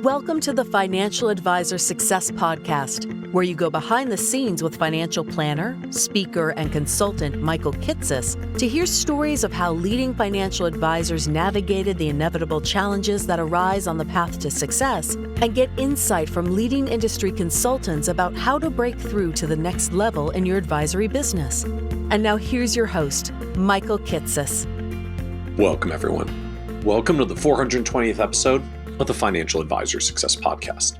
Welcome to the Financial Advisor Success Podcast, where you go behind the scenes with financial planner, speaker, and consultant Michael Kitces to hear stories of how leading financial advisors navigated the inevitable challenges that arise on the path to success, and get insight from leading industry consultants about how to break through to the next level in your advisory business. And now here's your host, Michael Kitces. Welcome, everyone. Welcome to the 420th episode of the Financial Advisor Success Podcast.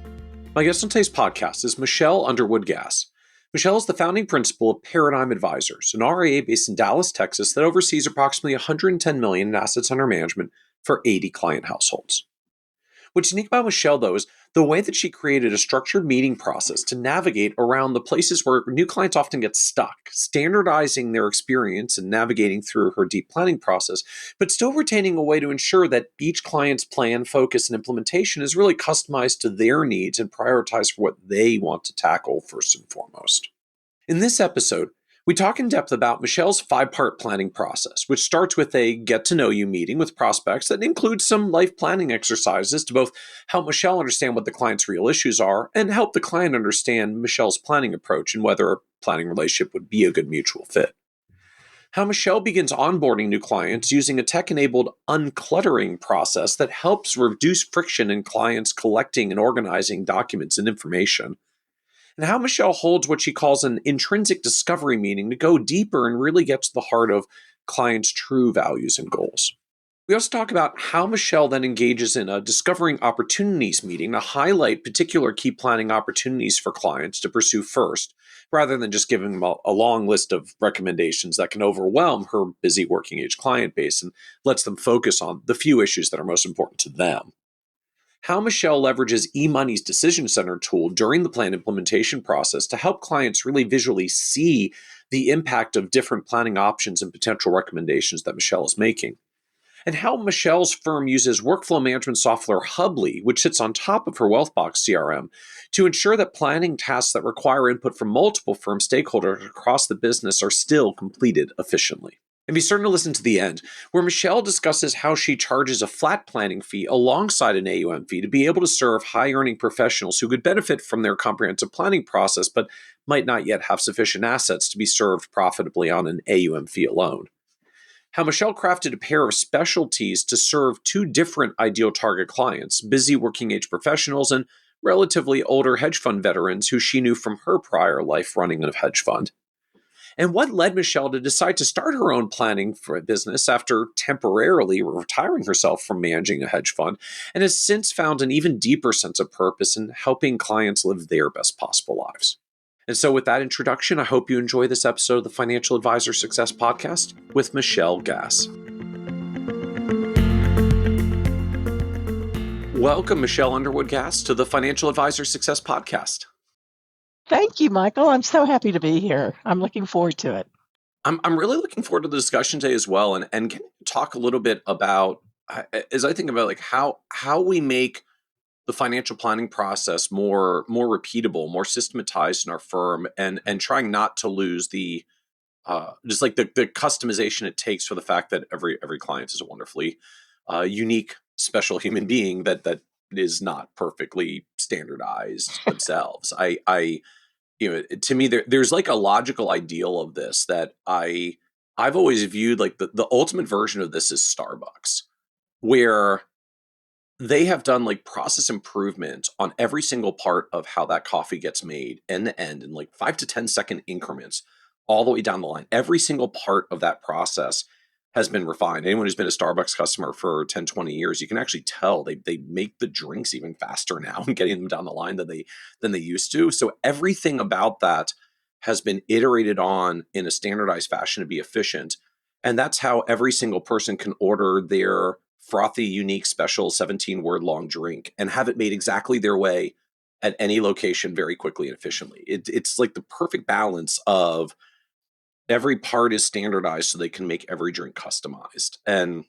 My guest on today's podcast is Michelle Underwood Gass. Michelle is the founding principal of Paradigm Advisors, an RIA based in Dallas, Texas that oversees approximately $110 million in assets under management for 80 client households. What's unique about Michelle, though, is the way that she created a structured meeting process to navigate around the places where new clients often get stuck, standardizing their experience and navigating through her deep planning process, but still retaining a way to ensure that each client's plan, focus, and implementation is really customized to their needs and prioritized for what they want to tackle first and foremost. In this episode, we talk in depth about Michelle's 5-part planning process, which starts with a get-to-know-you meeting with prospects that includes some life planning exercises to both help Michelle understand what the client's real issues are and help the client understand Michelle's planning approach and whether a planning relationship would be a good mutual fit. How Michelle begins onboarding new clients using a tech-enabled uncluttering process that helps reduce friction in clients collecting and organizing documents and information. And how Michelle holds what she calls an intrinsic discovery meeting to go deeper and really get to the heart of clients' true values and goals. We also talk about how Michelle then engages in a discovering opportunities meeting to highlight particular key planning opportunities for clients to pursue first, rather than just giving them a long list of recommendations that can overwhelm her busy working age client base and lets them focus on the few issues that are most important to them. How Michelle leverages eMoney's Decision Center tool during the plan implementation process to help clients really visually see the impact of different planning options and potential recommendations that Michelle is making. And how Michelle's firm uses workflow management software Hubly, which sits on top of her Wealthbox CRM, to ensure that planning tasks that require input from multiple firm stakeholders across the business are still completed efficiently. And be certain to listen to the end, where Michelle discusses how she charges a flat planning fee alongside an AUM fee to be able to serve high-earning professionals who could benefit from their comprehensive planning process, but might not yet have sufficient assets to be served profitably on an AUM fee alone. How Michelle crafted a pair of specialties to serve two different ideal target clients, busy working-age professionals and relatively older hedge fund veterans who she knew from her prior life running a hedge fund. And what led Michelle to decide to start her own planning for a business after temporarily retiring herself from managing a hedge fund, and has since found an even deeper sense of purpose in helping clients live their best possible lives. And so with that introduction, I hope you enjoy this episode of the Financial Advisor Success Podcast with Michelle Gass. Welcome, Michelle Underwood Gass, to the Financial Advisor Success Podcast. Thank you, Michael. I'm so happy to be here. I'm looking forward to it. I'm really looking forward to the discussion today as well, and can you talk a little bit about, as I think about like how we make the financial planning process more repeatable, more systematized in our firm, and trying not to lose the just like the customization it takes for the fact that every client is a wonderfully unique, special human being that is not perfectly standardized themselves. To me, there's like a logical ideal of this that I've always viewed like the ultimate version of this is Starbucks, where they have done like process improvement on every single part of how that coffee gets made end to end in like 5 to 10 second increments all the way down the line. Every single part of that process has been refined. Anyone who's been a Starbucks customer for 10, 20 years, you can actually tell they make the drinks even faster now and getting them down the line than they used to. So everything about that has been iterated on in a standardized fashion to be efficient. And that's how every single person can order their frothy, unique, special 17-word long drink and have it made exactly their way at any location very quickly and efficiently. It's like the perfect balance of every part is standardized so they can make every drink customized. And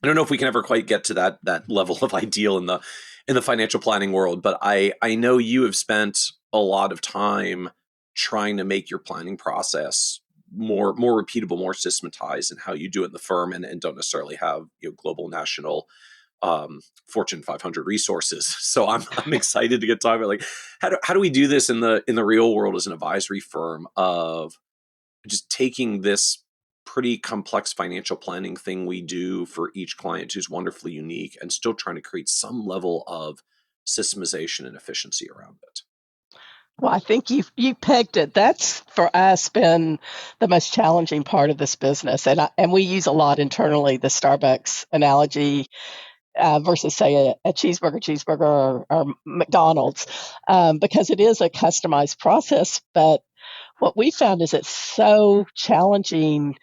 I don't know if we can ever quite get to that level of ideal in the financial planning world, but I know you have spent a lot of time trying to make your planning process more repeatable, more systematized in how you do it in the firm, and don't necessarily have global national Fortune 500 resources. So I'm excited to get talking about like how do we do this in the real world as an advisory firm of just taking this pretty complex financial planning thing we do for each client who's wonderfully unique and still trying to create some level of systemization and efficiency around it. Well, I think you pegged it. That's for us been the most challenging part of this business, and we use a lot internally the Starbucks analogy versus say a cheeseburger or McDonald's, because it is a customized process. But what we found is it's so challenging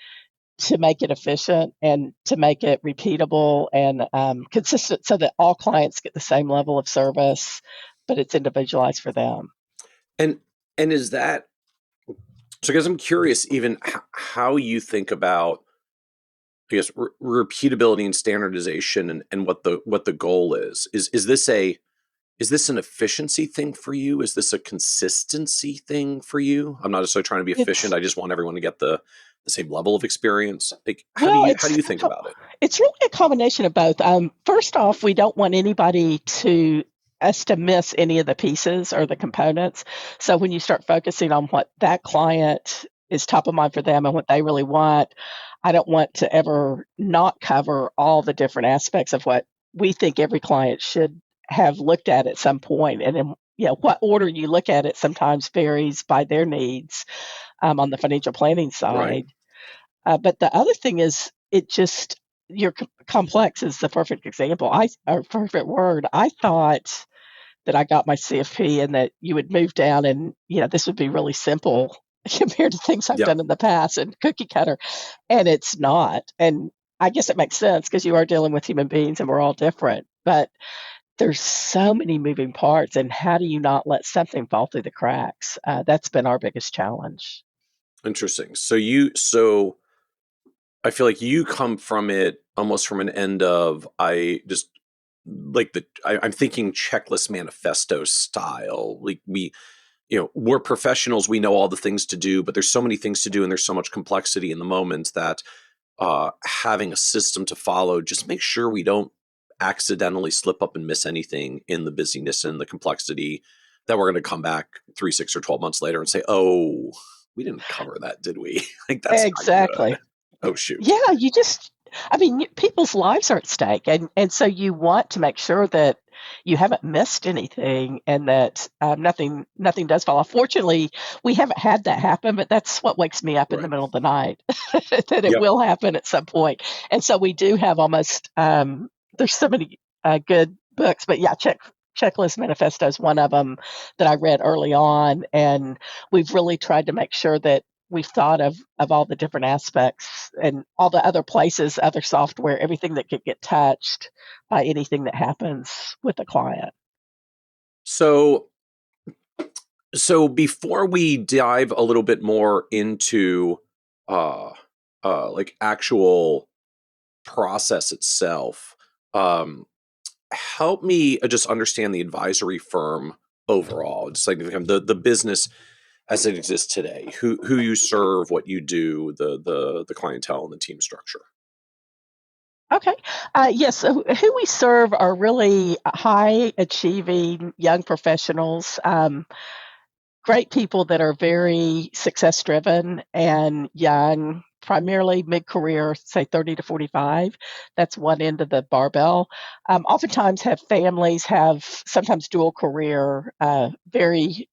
to make it efficient and to make it repeatable and consistent, so that all clients get the same level of service, but it's individualized for them. And is that so? Because I'm curious, even how you think about, I guess, repeatability and standardization, and what the goal is. Is this an efficiency thing for you? Is this a consistency thing for you? I'm not necessarily trying to be efficient. I just want everyone to get the same level of experience. Like, how do you think about it? It's really a combination of both. First off, we don't want anybody to miss any of the pieces or the components. So when you start focusing on what that client is top of mind for them and what they really want, I don't want to ever not cover all the different aspects of what we think every client should have looked at some point. And then, what order you look at it sometimes varies by their needs on the financial planning side. Right. But the other thing is, your complex is the perfect example. Or perfect word. I thought that I got my CFP and that you would move down and, this would be really simple compared to things I've done in the past and cookie cutter. And it's not. And I guess it makes sense because you are dealing with human beings and we're all different. But there's so many moving parts. And how do you not let something fall through the cracks? That's been our biggest challenge. Interesting. So I feel like you come from it almost from an end of, I'm thinking checklist manifesto style. Like we're professionals, we know all the things to do, but there's so many things to do and there's so much complexity in the moment that having a system to follow, just make sure we don't accidentally slip up and miss anything in the busyness and the complexity, that we're going to come back 3, 6, or 12 months later and say, oh, we didn't cover that, did we? Like, that's exactly. Not good. Oh, shoot. Yeah, people's lives are at stake. And so you want to make sure that you haven't missed anything and that nothing does fall off. Fortunately, we haven't had that happen, but that's what wakes me up in the middle of the night, that it will happen at some point. And so we do have almost, there's so many good books, but yeah, Checklist Manifesto is one of them that I read early on. And we've really tried to make sure that we've thought of all the different aspects and all the other places, other software, everything that could get touched by anything that happens with a client. So before we dive a little bit more into like actual process itself, help me just understand the advisory firm overall, just like the business as it exists today, who you serve, what you do, the clientele and the team structure. Okay. Yes. So who we serve are really high achieving young professionals, great people that are very success driven and young, primarily mid career, say 30 to 45. That's one end of the barbell. Oftentimes have families, have sometimes dual career, very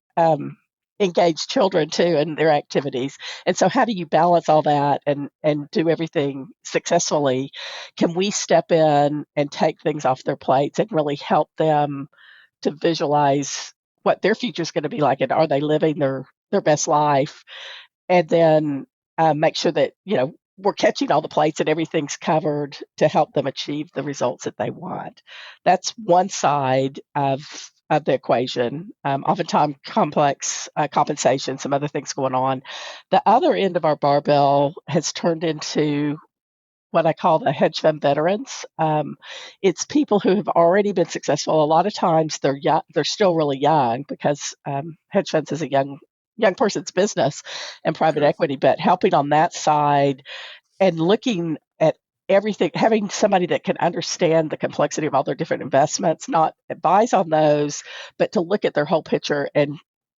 engaged children too in their activities. And so how do you balance all that and do everything successfully? Can we step in and take things off their plates and really help them to visualize what their future is going to be like, and are they living their best life? And then make sure that we're catching all the plates and everything's covered to help them achieve the results that they want. That's one side of the equation. Oftentimes complex compensation, some other things going on. The other end of our barbell has turned into what I call the hedge fund veterans. It's people who have already been successful. A lot of times they're young, they're still really young because hedge funds is a young person's business and private equity, but helping on that side and looking at everything, having somebody that can understand the complexity of all their different investments, not advise on those, but to look at their whole picture and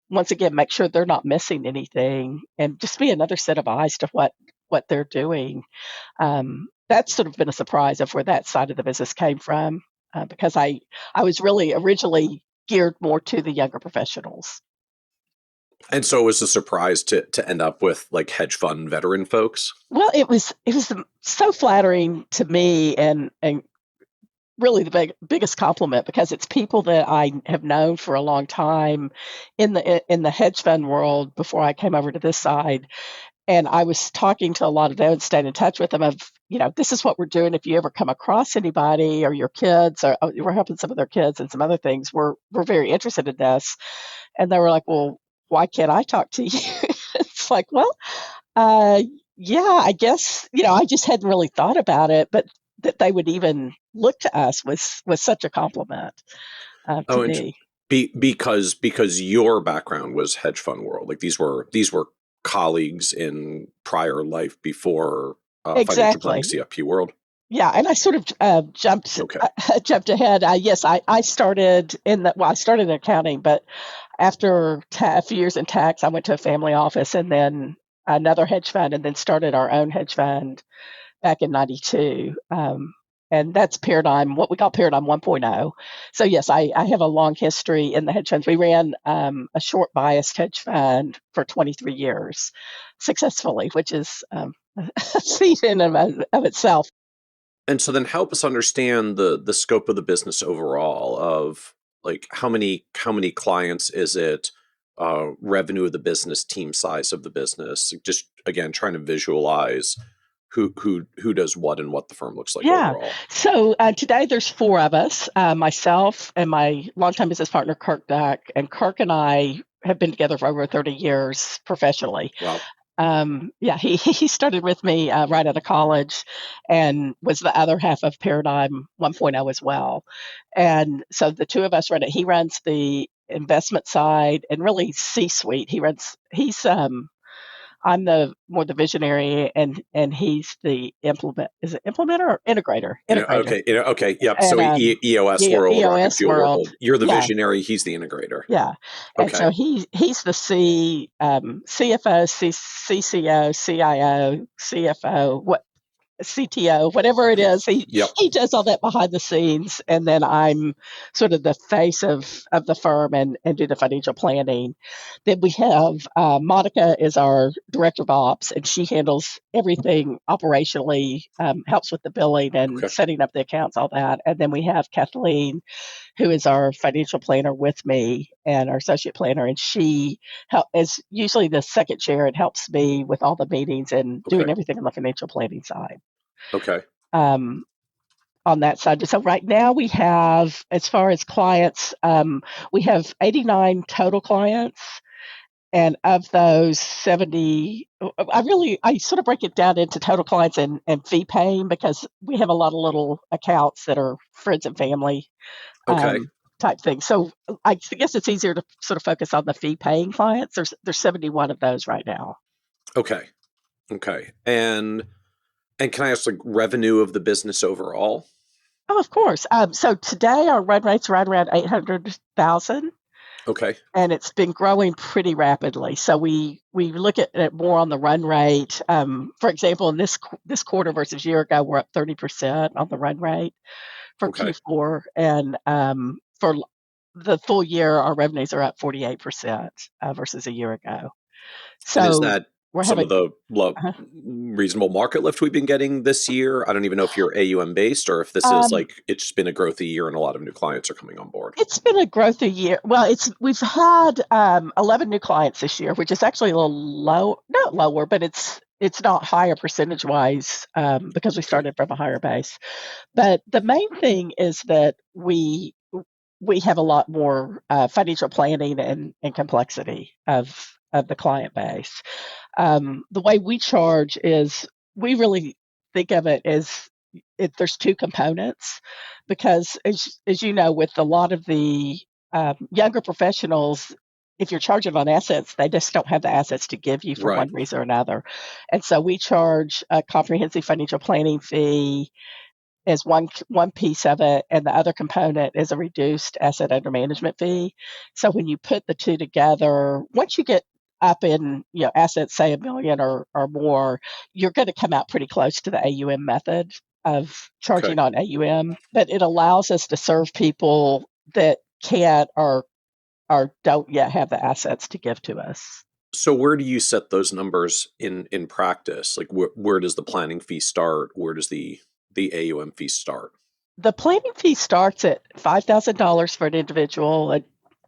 once again make sure they're not missing anything and just be another set of eyes to what they're doing. That's sort of been a surprise of where that side of the business came from, because I was really originally geared more to the younger professionals. And so it was a surprise to end up with like hedge fund veteran folks. Well, it was so flattering to me, and really the biggest compliment, because it's people that I have known for a long time in the hedge fund world before I came over to this side. And I was talking to a lot of them and staying in touch with them of, this is what we're doing. If you ever come across anybody or your kids, or we're helping some of their kids and some other things, we're very interested in this. And they were like, well, why can't I talk to you? It's like, well, uh, yeah, I guess, I just hadn't really thought about it, but that they would even look to us was such a compliment to Oh, and me. because your background was hedge fund world, like these were colleagues in prior life before financial planning Exactly. CFP world. Yeah, and I sort of jumped Okay. jumped ahead. Yes, I started I started in accounting, but after a few years in tax, I went to a family office and then another hedge fund, and then started our own hedge fund back in '92. And that's what we call Paradigm 1.0. So yes, I have a long history in the hedge funds. We ran a short biased hedge fund for 23 years successfully, which is a feat in of itself. And so then help us understand the scope of the business overall of like how many clients is it, revenue of the business, team size of the business, just again trying to visualize who does what and what the firm looks like Yeah. overall. So today there's four of us, myself and my longtime business partner, Kirk Duck. And Kirk and I have been together for over 30 years professionally. Wow. Yeah, he started with me right out of college and was the other half of Paradigm 1.0 as well. And so the two of us run it. He runs the investment side and really C-suite. I'm the visionary, and he's the is it implementer or integrator? Integrator. Okay. Yep. And So EOS world, rocket EOS fuel world. world. You're the Yeah, visionary. He's the integrator. yeah. And Okay. so he's the CFO, CCO, CIO, CFO, CTO, whatever it is. Yep. He does all that behind the scenes, and then I'm sort of the face of the firm and do the financial planning. Then we have Monica is our director of ops, and she handles everything operationally, helps with the billing and Okay. setting up the accounts, all that. And then we have Kathleen, who is our financial planner with me and our associate planner, and she is usually the second chair and helps me with all the meetings and doing Okay. everything on the financial planning side. Okay. Um, on that side. So right now we have, as far as clients, we have 89 total clients. And of those 70, I sort of break it down into total clients and fee paying, because we have a lot of little accounts that are friends and family Okay. type thing. So I guess it's easier to sort of focus on the fee paying clients. There's 71 of those right now. Okay. Okay. And can I ask like revenue of the business overall? Oh, of course. So today our run rate's right around 800,000. Okay. And it's been growing pretty rapidly. So we look at it more on the run rate. For example, in this quarter versus year ago, we're up 30% on the run rate for Okay. Q4, and for the full year, our revenues are up 48% versus a year ago. And is So that we're some of having. the Uh, reasonable market lift we've been getting this year? I don't even know if you're AUM-based or if this is um, like it's just been a growthy year and a lot of new clients are coming on board. it's been a growth a year. Well, we've had 11 new clients this year, which is actually a little low, not lower, but it's not higher percentage wise, because we Okay. started from a higher base. But the main thing is that we have a lot more financial planning and complexity of the client base. The way we charge is, we really think of it as, there's two components, because as you know, with a lot of the younger professionals, if you're charging on assets, they just don't have the assets to give you for Right. one reason or another. And so we charge a comprehensive financial planning fee as one piece of it, and the other component is a reduced asset under management fee. So when you put the two together, once you get up in assets, say a million or more, you're going to come out pretty close to the AUM method of Okay. charging on AUM. But it allows us to serve people that can't or don't yet have the assets to give to us. So where do you set those numbers in practice? Like where does the planning fee start? Where does the AUM fee start? The planning fee starts at $5,000 for an individual, a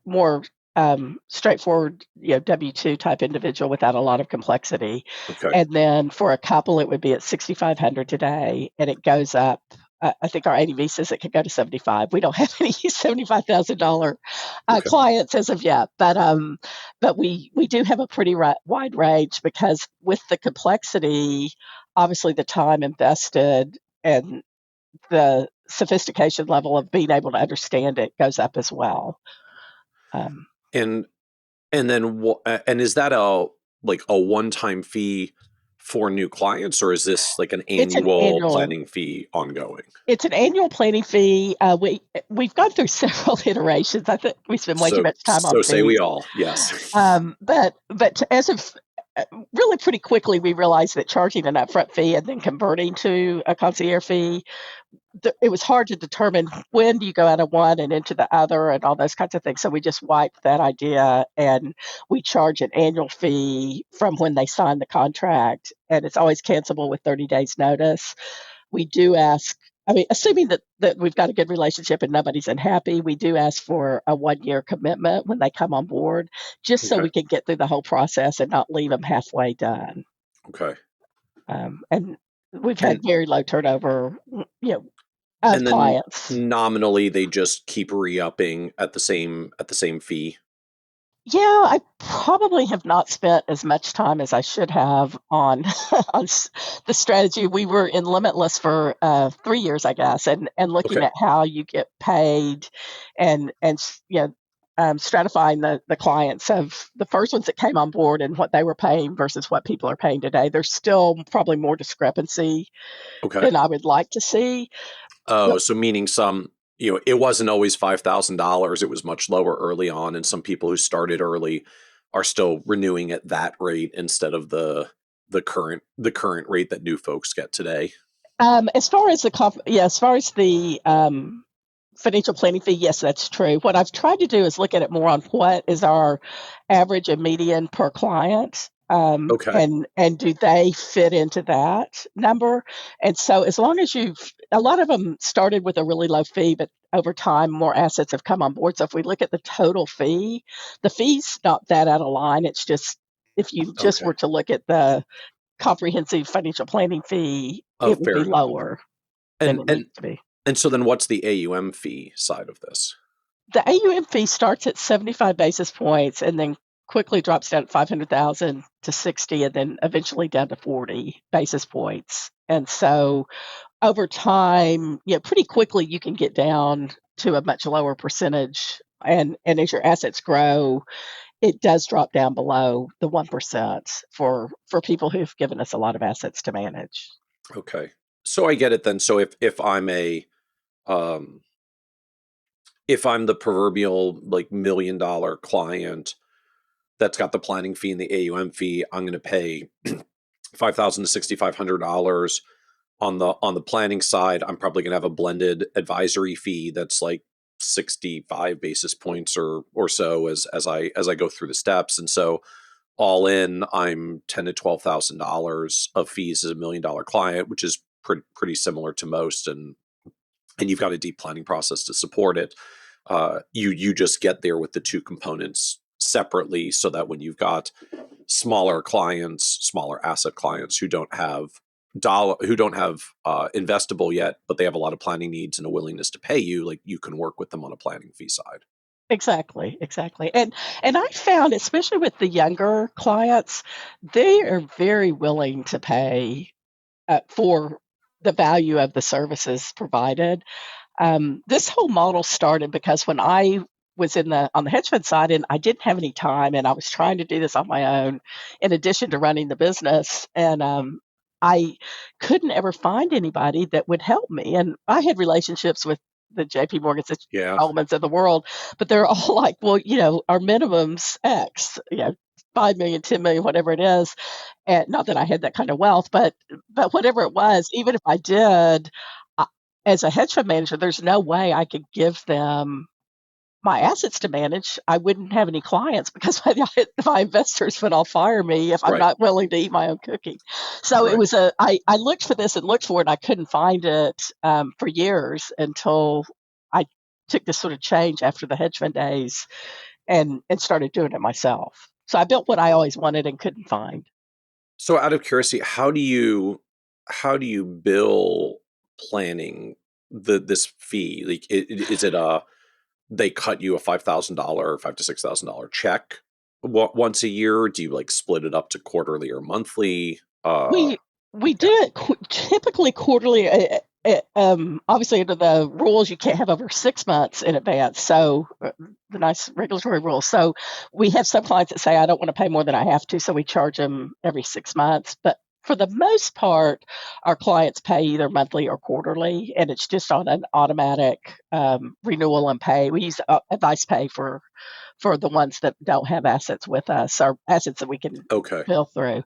more straightforward, W-2 type individual without a lot of complexity. Okay. And then for a couple, it would be at $6,500 today, and it goes up. I think our ADV says it could go to 75. We don't have any $75,000 Okay. clients as of yet, but we do have a pretty wide range because with the complexity, obviously the time invested and the sophistication level of being able to understand it goes up as well. Um, And and is that a one-time fee for new clients, or is this like an it's an annual annual planning fee ongoing? it's an annual planning fee. We've gone through several iterations. I think we spend way too So much time on so say we fees. all. Yes. But as of really pretty quickly, we realized that charging an upfront fee and then converting to a concierge fee, it was hard to determine when do you go out of one and into the other and all those kinds of things. So we just wiped that idea and we charge an annual fee from when they sign the contract, and it's always cancelable with 30 days notice. We do ask, I mean, assuming that we've got a good relationship and nobody's unhappy, we do ask for a 1 year commitment when they come on board, just so Okay. we can get through the whole process and not leave them halfway done. Okay. And we've had And very low turnover, of and then clients. nominally they just keep re-upping at the same fee. Yeah, I probably have not spent as much time as I should have on the strategy. We were in Limitless for 3 years, I guess, and looking Okay. at how you get paid, and stratifying the clients of the first ones that came on board and what they were paying versus what people are paying today. There's still probably more discrepancy Okay. than I would like to see. Oh, But so meaning it wasn't always $5,000. It was much lower early on, and some people who started early are still renewing at that rate instead of the current rate that new folks get today. as far as the financial planning fee, yes, that's true. What I've tried to do is look at it more on what is our average and median per client, Okay. and do they fit into that number? And so, as long as a lot of them started with a really low fee, but over time, more assets have come on board. So, if we look at the total fee, the fee's not that out of line. It's just if you just Okay. were to look at the comprehensive financial planning fee, Oh, it would fair be enough. lower than And it and needs to be. and so then what's the AUM fee side of this? The AUM fee starts at 75 basis points and then quickly drops down at 500,000 to 60 and then eventually down to 40 basis points. And so over time, pretty quickly you can get down to a much lower percentage. And as your assets grow, it does drop down below the 1% for people who've given us a lot of assets to manage. Okay. So I get it then. So um if I'm the proverbial like $1 million client that's got the planning fee and the AUM fee, I'm going to pay $5,000 to $6,500 on the planning side. I'm probably going to have a blended advisory fee that's like 65 basis points or so as I go through the steps, and so all in, I'm $10,000 to $12,000 of fees as $1 million client, which is pretty similar to most, and you've got a deep planning process to support it. You just get there with the two components separately, so that when you've got smaller clients, smaller asset clients who don't have investable yet, but they have a lot of planning needs and a willingness to pay you, like you can work with them on a planning fee side. Exactly, exactly. And I found, especially with the younger clients, they are very willing to pay for the value of the services provided. This whole model started because when I was on the hedge fund side, and I didn't have any time, and I was trying to do this on my own in addition to running the business. And I couldn't ever find anybody that would help me. And I had relationships with the JP Morgans, the Yeah. Goldmans of the world, but they're all like, well, our minimum's X, 5 million, 10 million, whatever it is. And not that I had that kind of wealth, but whatever it was, even if I did, I, as a hedge fund manager, there's no way I could give them my assets to manage. I wouldn't have any clients because my investors would all fire me if I'm Right. not willing to eat my own cooking. So it Right. was I looked for this and looked for it. And I couldn't find it for years until I took this sort of change after the hedge fund days and started doing it myself. So I built what I always wanted and couldn't find. So out of curiosity, how do you bill planning this fee? Like, is it they cut you a $5,000, $5,000 to $6,000 check once a year? Do you like split it up to quarterly or monthly? We do it typically quarterly. Obviously, under the rules, you can't have over 6 months in advance. So the nice regulatory rules. So we have some clients that say, I don't want to pay more than I have to, so we charge them every 6 months. But for the most part, our clients pay either monthly or quarterly, and it's just on an automatic renewal and pay. We use advice pay for the ones that don't have assets with us, or assets that we can Okay. bill through.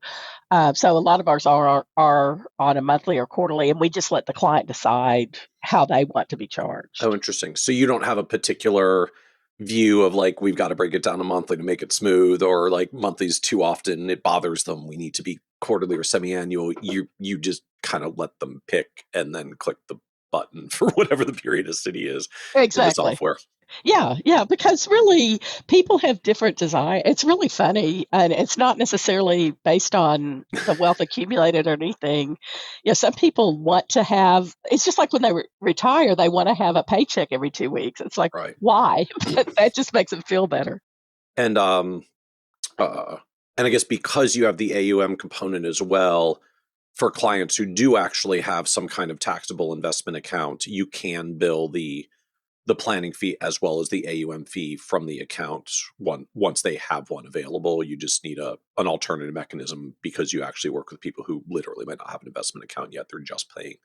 So a lot of ours are on a monthly or quarterly, and we just let the client decide how they want to be charged. Oh, interesting. So you don't have a particular view of like, we've got to break it down to monthly to make it smooth, or like monthly's too often, it bothers them, we need to be quarterly or semi-annual. You just kind of let them pick and then click the button for whatever the periodicity is in the Exactly. software. Yeah, because really people have different desire. It's really funny, and it's not necessarily based on the wealth accumulated or anything. Some people want to have. It's just like when they retire, they want to have a paycheck every 2 weeks. It's like, Right. why? But that just makes them feel better. And and I guess because you have the AUM component as well, for clients who do actually have some kind of taxable investment account, you can bill the planning fee as well as the AUM fee from the account once they have one available. You just need an alternative mechanism because you actually work with people who literally might not have an investment account yet. They're just paying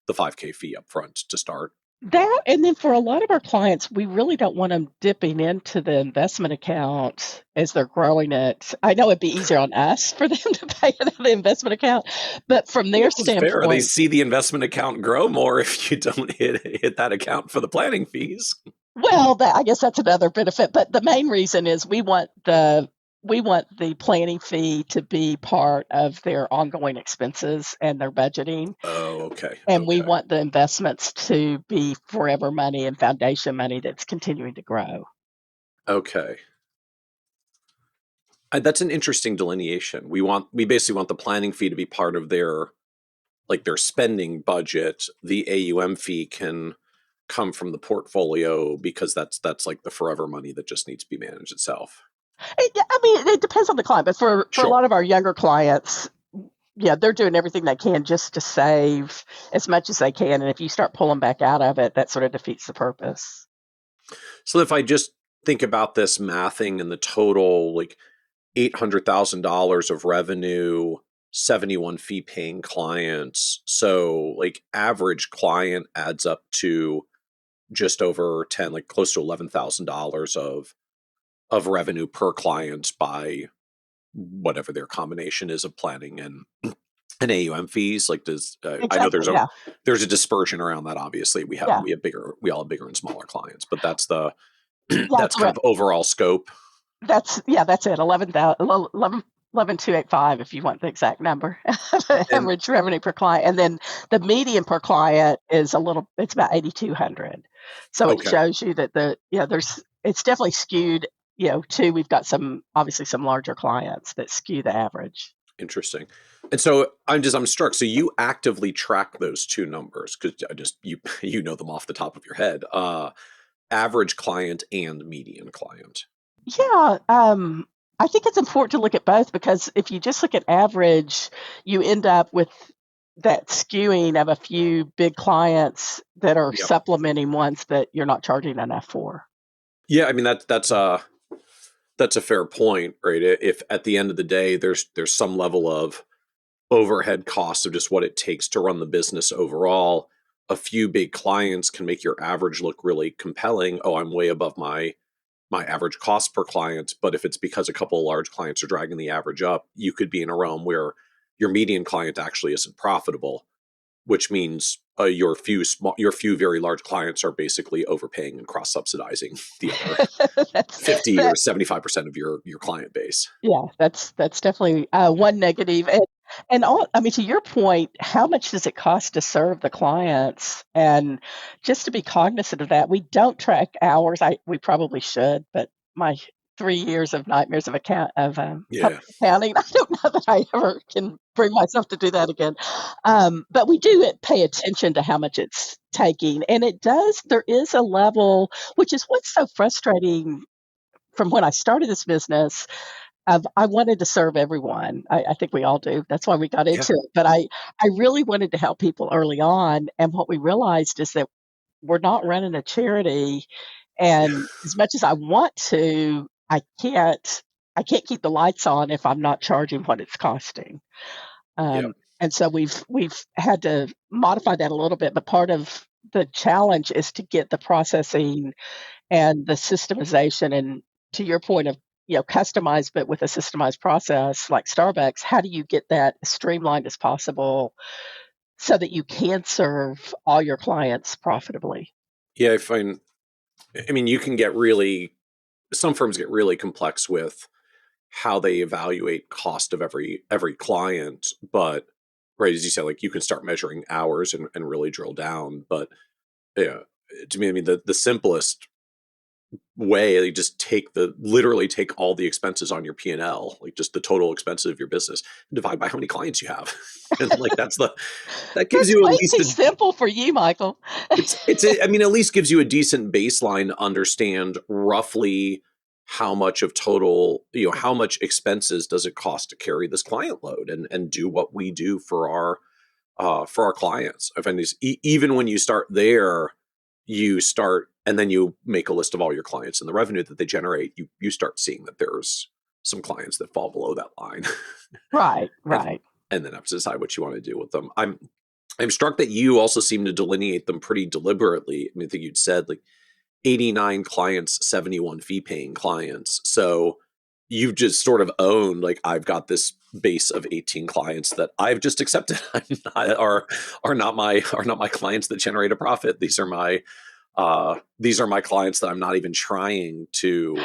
the $5,000 fee up front to start. That, and then for a lot of our clients, we really don't want them dipping into the investment account as they're growing it. I know it'd be easier on us for them to pay into the investment account, but from their It's fair. They standpoint, see the investment account grow more if you don't hit that account for the planning fees. well, I guess that's another benefit. But the main reason is we want the planning fee to be part of their ongoing expenses and their budgeting. Oh, okay. And we want the investments to be forever money and foundation money that's continuing to grow. Okay. That's an interesting delineation. We basically want the planning fee to be part of their spending budget. The AUM fee can come from the portfolio because that's like the forever money that just needs to be managed itself. It depends on the client, but for Sure. a lot of our younger clients, they're doing everything they can just to save as much as they can. And if you start pulling back out of it, that sort of defeats the purpose. So if I just think about this mathing and the total, like $800,000 of revenue, 71 fee paying clients. So like average client adds up to just over 10, like close to $11,000 of revenue per client by whatever their combination is of planning and AUM fees. Like Exactly, I know there's a dispersion around that. Obviously we all have bigger and smaller clients, but that's that's kind of overall scope. That's it. 11,285 if you want the exact number. Average revenue per client, and then the median per client is it's about 8,200. So it shows you that it's definitely skewed. We've got obviously some larger clients that skew the average. Interesting. And so I'm struck. So you actively track those two numbers because you know them off the top of your head. Average client and median client. Yeah, I think it's important to look at both because if you just look at average, you end up with that skewing of a few big clients that are supplementing ones that you're not charging enough for. Yeah, I mean that's a fair point, right? If at the end of the day there's some level of overhead costs of just what it takes to run the business overall, a few big clients can make your average look really compelling. Oh, I'm way above my average cost per client. But if it's because a couple of large clients are dragging the average up, you could be in a realm where your median client actually isn't profitable, which means your few very large clients are basically overpaying and cross subsidizing the other That's 50 or that. 75% of your client base. Yeah, that's definitely one negative. And all, I mean, to your point, how much does it cost to serve the clients? And just to be cognizant of that, we don't track hours. We probably should, but my 3 years of nightmares of Yeah. public accounting, I don't know that I ever can bring myself to do that again. But we do pay attention to how much it's taking, and it does. There is a level, which is what's so frustrating from when I started this business. I wanted to serve everyone. I think we all do. That's why we got Yeah. into it. But I really wanted to help people early on. And what we realized is that we're not running a charity. And as much as I want to, I can't keep the lights on if I'm not charging what it's costing. Yeah. And so we've had to modify that a little bit. But part of the challenge is to get the processing and the systemization, and to your point of, customized, but with a systemized process like Starbucks, how do you get that as streamlined as possible so that you can serve all your clients profitably? Yeah, I mean, you can get really, some firms get really complex with how they evaluate cost of every client. But right, as you said, like you can start measuring hours and really drill down. But yeah, to me, I mean, the simplest way, they just literally take all the expenses on your P&L, like just the total expenses of your business, and divide by how many clients you have. And like that gives That's you at way least too simple for you, Michael. I mean, at least gives you a decent baseline to understand roughly how much of total, how much expenses does it cost to carry this client load and do what we do for our clients. I find these, even when you start there, you start, and then you make a list of all your clients and the revenue that they generate, you start seeing that there's some clients that fall below that line. Right, and right. and then have to decide what you want to do with them. I'm struck that you also seem to delineate them pretty deliberately. I mean, I think you'd said like 89 clients, 71 fee paying clients. So you've just sort of owned, like, I've got this base of 18 clients that I've just accepted are not my clients that generate a profit. These are my clients that I'm not even trying to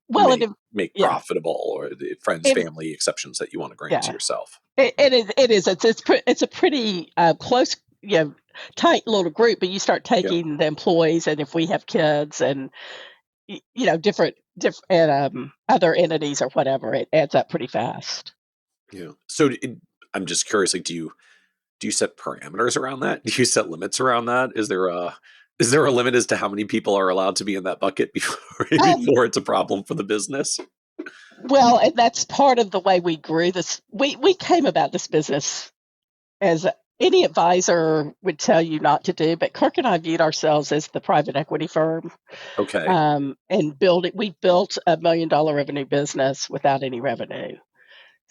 Well, make yeah, profitable, or the friends, it, family exceptions that you want to grant to yeah, yourself. it is. It's a pretty close, tight little group. But you start Yeah. taking the employees, and if we have kids, and different and, other entities or whatever, it adds up pretty fast. Yeah. So I'm just curious, like, do you set parameters around that? Do you set limits around that? Is there a limit as to how many people are allowed to be in that bucket Um, before it's a problem for the business? well, and that's part of the way we grew this. We came about this business as any advisor would tell you not to do, but Kirk and I viewed ourselves as the private equity firm, Okay. and we built $1 million revenue business without any revenue.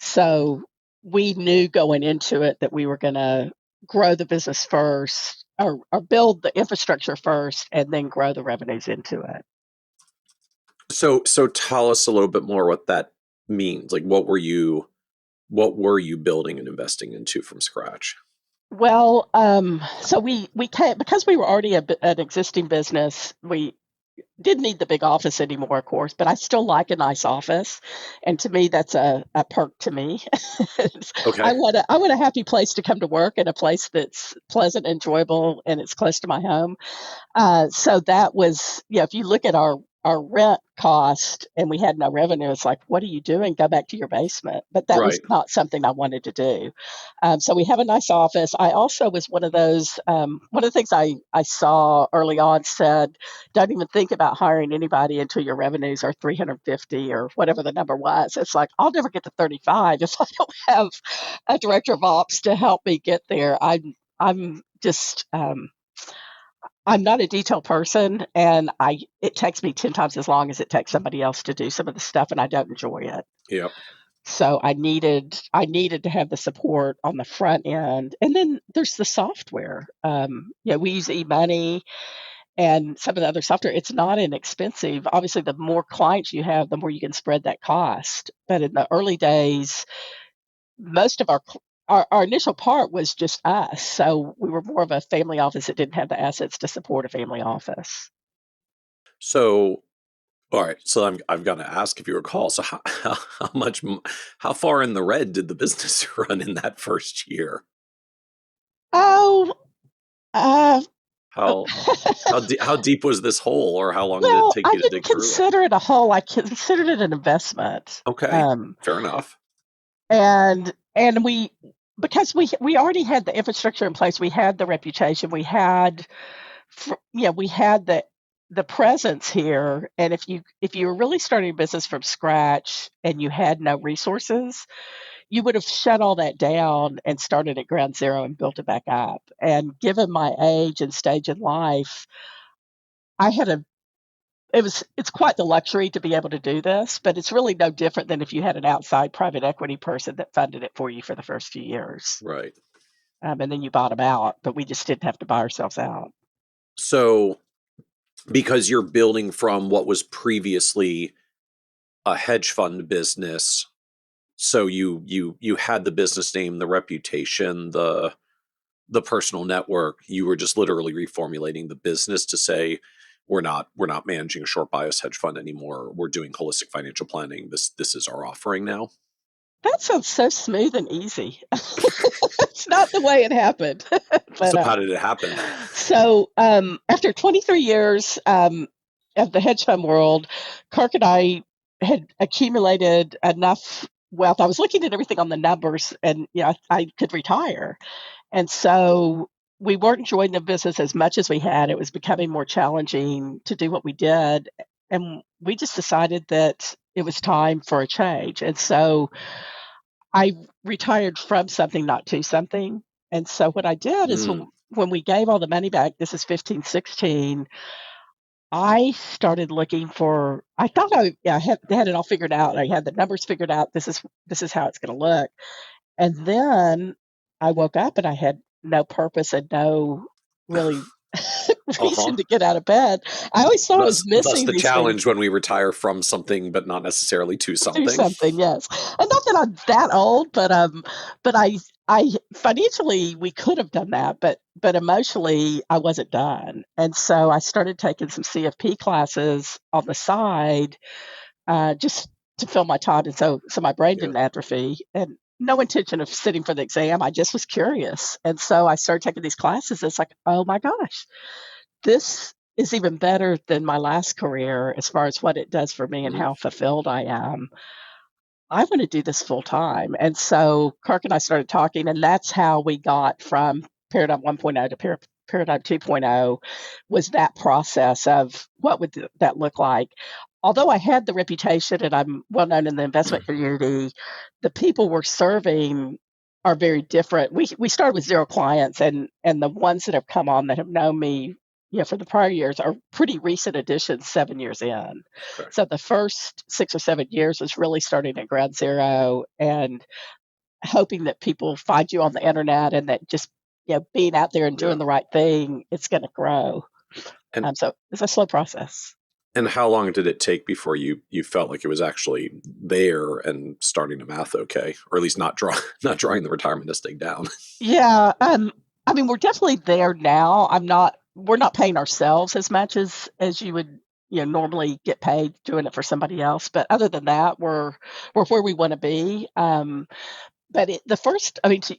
So we knew going into it that we were going to grow the business first, or build the infrastructure first, and then grow the revenues into it. So tell us a little bit more what that means. Like, what were you building and investing into from scratch? Well, so we came because we were already an existing business. We didn't need the big office anymore, of course, but I still like a nice office, and to me, that's a perk to me. I Okay. want a happy place to come to work, and a place that's pleasant, enjoyable, and it's close to my home. So that was, if you look at our rent cost and we had no revenue, it's like, what are you doing? Go back to your basement. But that was Right. not something I wanted to do. So we have a nice office. I also was one of those, one of the things I saw early on said, don't even think about hiring anybody until your revenues are 350 or whatever the number was. It's like, I'll never get to 35 if I don't have a director of ops to help me get there. I'm just, I'm not a detail person, and it takes me 10 times as long as it takes somebody else to do some of the stuff, and I don't enjoy it. Yep. So I needed to have the support on the front end, and then there's the software. We use eMoney and some of the other software. It's not inexpensive. Obviously, the more clients you have, the more you can spread that cost. But in the early days, most of our initial part was just us. So we were more of a family office that didn't have the assets to support a family office. So, all right. So I've got to ask if you recall. So how far in the red did the business run in that first year? Oh, uh, How how deep was this hole, or how long did it well, take I you to didn't dig through it? consider it a whole. I considered it an investment. Okay, fair enough. And we because we already had the infrastructure in place, we had the reputation, we had the presence here. And if you were really starting a business from scratch and you had no resources, you would have shut all that down and started at ground zero and built it back up. And given my age and stage in life, I had a it's quite the luxury to be able to do this, but it's really no different than if you had an outside private equity person that funded it for you for the first few years. Right. And then you bought them out, but we just didn't have to buy ourselves out. So, because you're building from what was previously a hedge fund business, so you had the business name, the reputation, the personal network. You were just literally reformulating the business to say, we're not managing a short bias hedge fund anymore. We're doing holistic financial planning. This is our offering now. That sounds so smooth and easy. It's not the way it happened. So but how did it happen? After 23 years of the hedge fund world, Kirk and I had accumulated enough wealth. I was looking at everything on the numbers, and I could retire. And so we weren't enjoying the business as much as we had. It was becoming more challenging to do what we did. And we just decided that it was time for a change. And so I retired from something, not to something. And so what I did is Mm. when we gave all the money back, this is 15, 16, I started looking for, I thought I had it all figured out. I had the numbers figured out. This is how it's going to look. And then I woke up and I had no purpose and no really Uh-huh. reason to get out of bed. I always thought I was Thus missing the these things. challenge when we retire from something, but not necessarily to Do something. something, yes. And not that I'm that old, but I financially we could have done that, but emotionally I wasn't done. And so I started taking some CFP classes on the side, just to fill my time, and so my brain Yeah. didn't atrophy. And no intention of sitting for the exam. I just was curious, and so I started taking these classes. It's like, oh my gosh, this is even better than my last career as far as what it does for me and Mhm. how fulfilled I am. I want to do this full time. And so Kirk and I started talking, and that's how we got from Paradigm 1.0 to Paradigm 2.0, was that process of what would that look like. Although I had the reputation and I'm well known in the investment community, the people we're serving are very different. We started with 0 clients, and the ones that have come on that have known me, for the prior years are pretty recent additions 7 years in. Okay. So the first 6 or 7 years was really starting at ground zero and hoping that people find you on the internet, and that just, being out there and Yeah. doing the right thing, it's gonna grow. And So it's a slow process. and how long did it take before you felt like it was actually there and starting to math okay, or at least not drawing the retirement nest egg down? Yeah, I mean, we're definitely there now. We're not paying ourselves as much as you would, normally get paid doing it for somebody else. But other than that, we're where we want to be. But I mean, to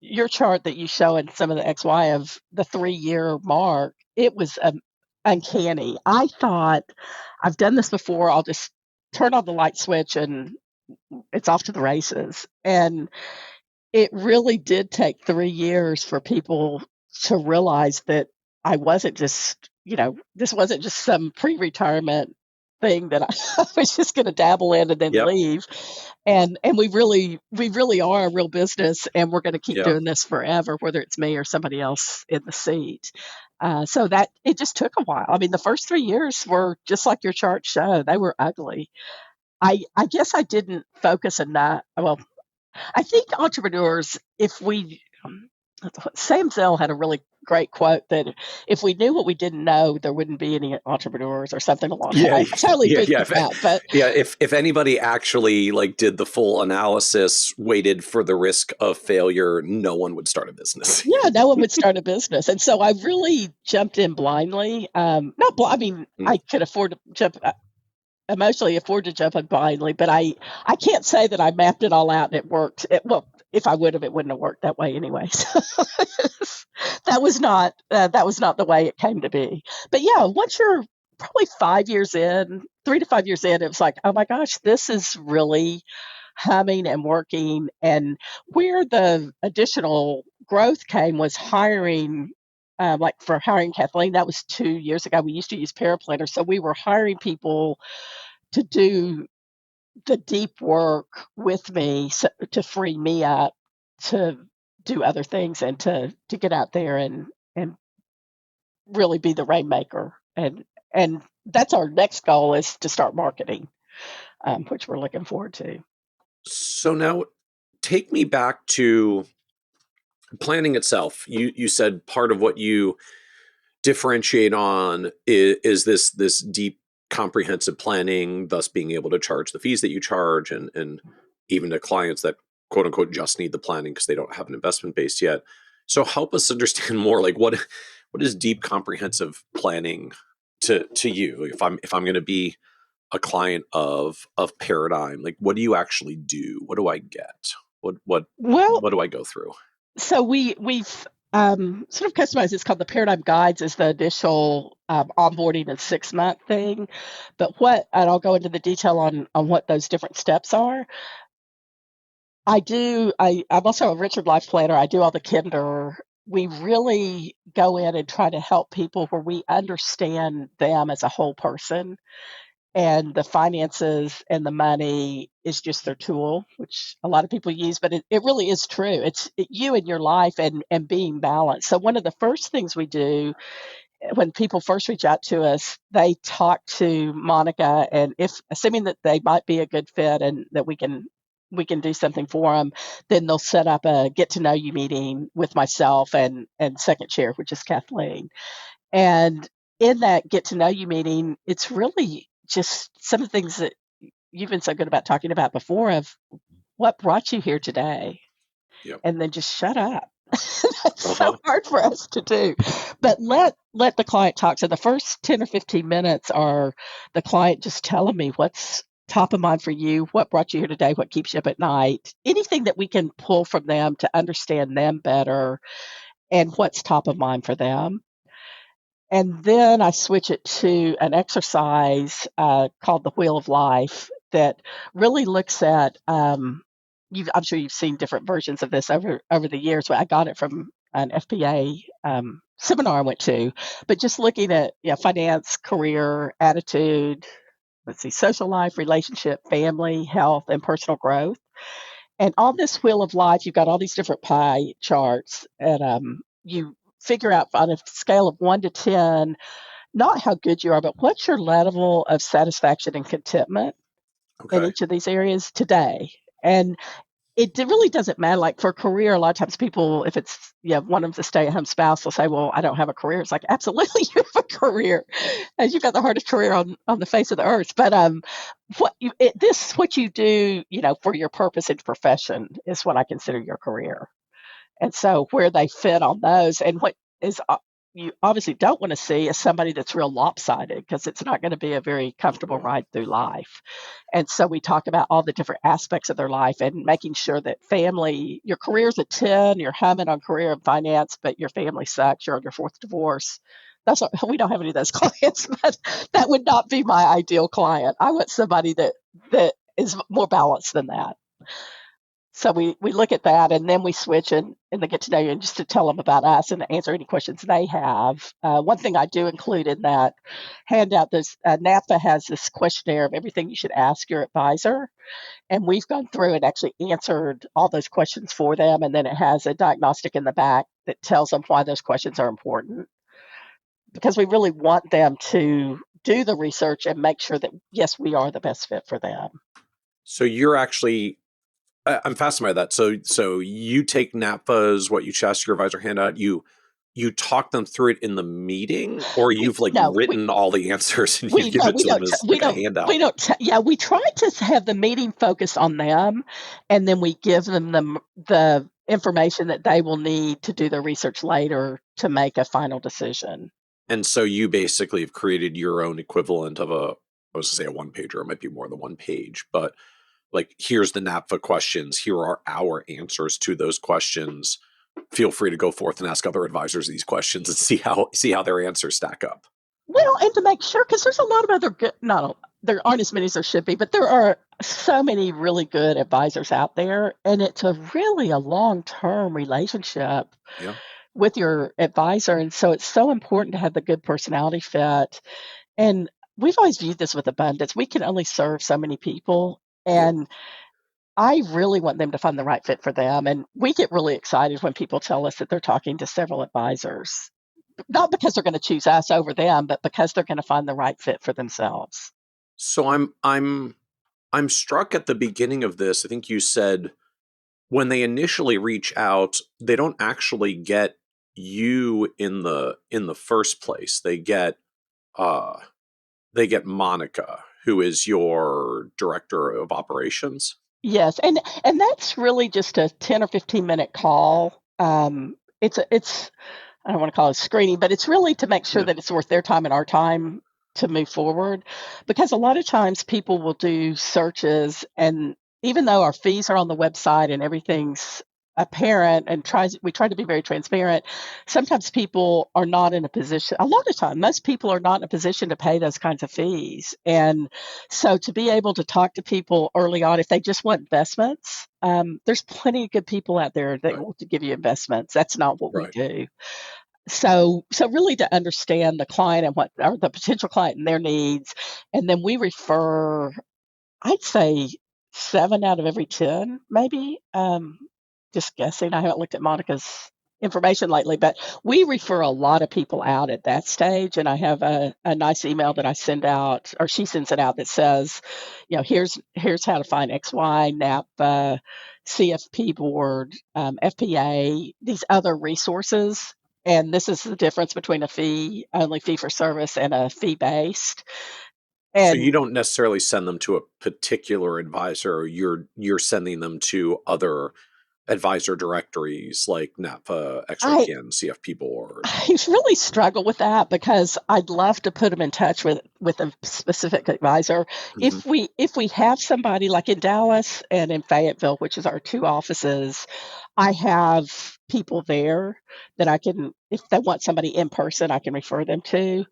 your chart that you show in some of the XY of the 3-year mark, it was uncanny. I thought, I've done this before. I'll just turn on the light switch and it's off to the races. And it really did take 3 years for people to realize that I wasn't just, this wasn't just some pre-retirement thing that I was just going to dabble in and then Yep. leave. And we really are a real business, and we're going to keep Yep. doing this forever, whether it's me or somebody else in the seat. So that it just took a while. I mean, the first 3 years were just like your chart showed; they were ugly. I guess I didn't focus enough. Well, I think entrepreneurs, if we, Sam Zell had a really great quote that if we knew what we didn't know, there wouldn't be any entrepreneurs or something along that. Yeah, I totally yeah, beat yeah. with that, but Yeah, if anybody actually like did the full analysis, waited for the risk of failure, no one would start a business. yeah, no one would start a business. And so I really jumped in blindly. Not I mean, Mm. I could afford to jump. Emotionally afford to jump in blindly, but I can't say that I mapped it all out and it worked. Well, if I would have, it wouldn't have worked that way anyway. So that was not the way it came to be. But yeah, once you're probably 5 years in, 3 to 5 years in, it was like, oh my gosh, this is really humming and working. And where the additional growth came was hiring. Like for hiring Kathleen, that was 2 years ago. We used to use paraplanners, so we were hiring people to do the deep work with me to free me up to do other things and to get out there and really be the rainmaker. And that's our next goal is to start marketing, which we're looking forward to. So now take me back to planning itself. You said part of what you differentiate on is this deep comprehensive planning, thus being able to charge the fees that you charge, and even to clients that quote unquote just need the planning because they don't have an investment base yet. So help us understand more, like what is deep comprehensive planning to you? If I'm going to be a client of Paradigm, like what do you actually do? What do I get? Well, What do I go through? so we've sort of customized. It's called the Paradigm Guides, is the initial onboarding and 6 month thing. But and I'll go into the detail on what those different steps are. I'm also a Richard Life Planner. I do all the Kinder. We really go in and try to help people where we understand them as a whole person, and the finances and the money is just their tool, which a lot of people use, but it really is true. You and your life and being balanced. So one of the first things we do when people first reach out to us, they talk to Monica, and if assuming that they might be a good fit and that we can do something for them, then they'll set up a get to know you meeting with myself and second chair, which is Kathleen. And in that get to know you meeting, it's really just some of the things that you've been so good about talking about before of what brought you here today, Yep. and then just shut up. That's Uh-huh. so hard for us to do. But let the client talk. So the first 10 or 15 minutes are the client just telling me what's top of mind for you, what brought you here today, what keeps you up at night, anything that we can pull from them to understand them better and what's top of mind for them. And then I switch it to an exercise called the Wheel of Life that really looks at. I'm sure you've seen different versions of this over the years. But I got it from an FPA seminar I went to. But just looking at finance, career, attitude. Let's see, social life, relationship, family, health, and personal growth. And on this wheel of life, you've got all these different pie charts, and you figure out on a scale of 1 to 10, not how good you are, but what's your level of satisfaction and contentment in Okay. each of these areas today. And really doesn't matter. Like for a career, a lot of times people, if it's one of the stay-at-home spouse, will say, "Well, I don't have a career." It's like, absolutely, you have a career, and you've got the hardest career on the face of the earth. But what you do, for your purpose and profession is what I consider your career. And so where they fit on those, and what is you obviously don't want to see is somebody that's real lopsided, because it's not going to be a very comfortable ride through life. And so we talk about all the different aspects of their life and making sure that your career's a 10, you're humming on career and finance, but your family sucks, you're on your fourth divorce. We don't have any of those clients, but that would not be my ideal client. I want somebody that is more balanced than that. So we look at that, and then we switch and they get to know you, and just to tell them about us and to answer any questions they have. One thing I do include in that handout, this NAPA has this questionnaire of everything you should ask your advisor, and we've gone through and actually answered all those questions for them, and then it has a diagnostic in the back that tells them why those questions are important, because we really want them to do the research and make sure that, yes, we are the best fit for them. So you're actually, I'm fascinated by that. So you take NAPA's what you should ask your advisor handout. You talk them through it in the meeting, or We you've like no, written all the answers and you we give no, it we to them don't as we like a don't we handout. don't yeah, we try to have the meeting focus on them, and then we give them the information that they will need to do their research later to make a final decision. And so you basically have created your own equivalent of I was gonna say a one pager. It might be more than one page, but like, here's the NAPFA questions. Here are our answers to those questions. Feel free to go forth and ask other advisors these questions and see how their answers stack up. Well, and to make sure, because there's a lot of other good, not a, there aren't as many as there should be, but there are so many really good advisors out there, and it's a long-term relationship Yeah. with your advisor, and so it's so important to have the good personality fit. And we've always viewed this with abundance. We can only serve so many people, Yep. and I really want them to find the right fit for them. And we get really excited when people tell us that they're talking to several advisors, not because they're going to choose us over them, but because they're going to find the right fit for themselves. So I'm struck at the beginning of this. I think you said when they initially reach out, they don't actually get you in the first place. Uh they get Monica, who is your director of operations. Yes, and that's really just a 10 or 15-minute call. It's I don't want to call it screening, but it's really to make sure Yeah. that it's worth their time and our time to move forward. Because a lot of times people will do searches, and even though our fees are on the website and everything's apparent and we try to be very transparent, sometimes people are not in a position, a lot of time, most people are not in a position to pay those kinds of fees. And so to be able to talk to people early on, if they just want investments, there's plenty of good people out there that Right. want to give you investments. That's not what we Right. do. So really to understand the client and what or the potential client and their needs, and then we refer, I'd say 7 out of every 10, maybe. Just guessing. I haven't looked at Monica's information lately, but we refer a lot of people out at that stage. And I have a nice email that I send out, or she sends it out, that says, here's how to find XY, NAP, CFP board, FPA, these other resources. And this is the difference between a fee for service and a fee based. So you And don't necessarily send them to a particular advisor. You're sending them to other advisor directories like NAPA, I XRPN, CFP board. He's really struggled with that, because I'd love to put him in touch with a specific advisor. Mhm. If we have somebody like in Dallas and in Fayetteville, which is our two offices, I have people there that I can, if they want somebody in person, I can refer them to.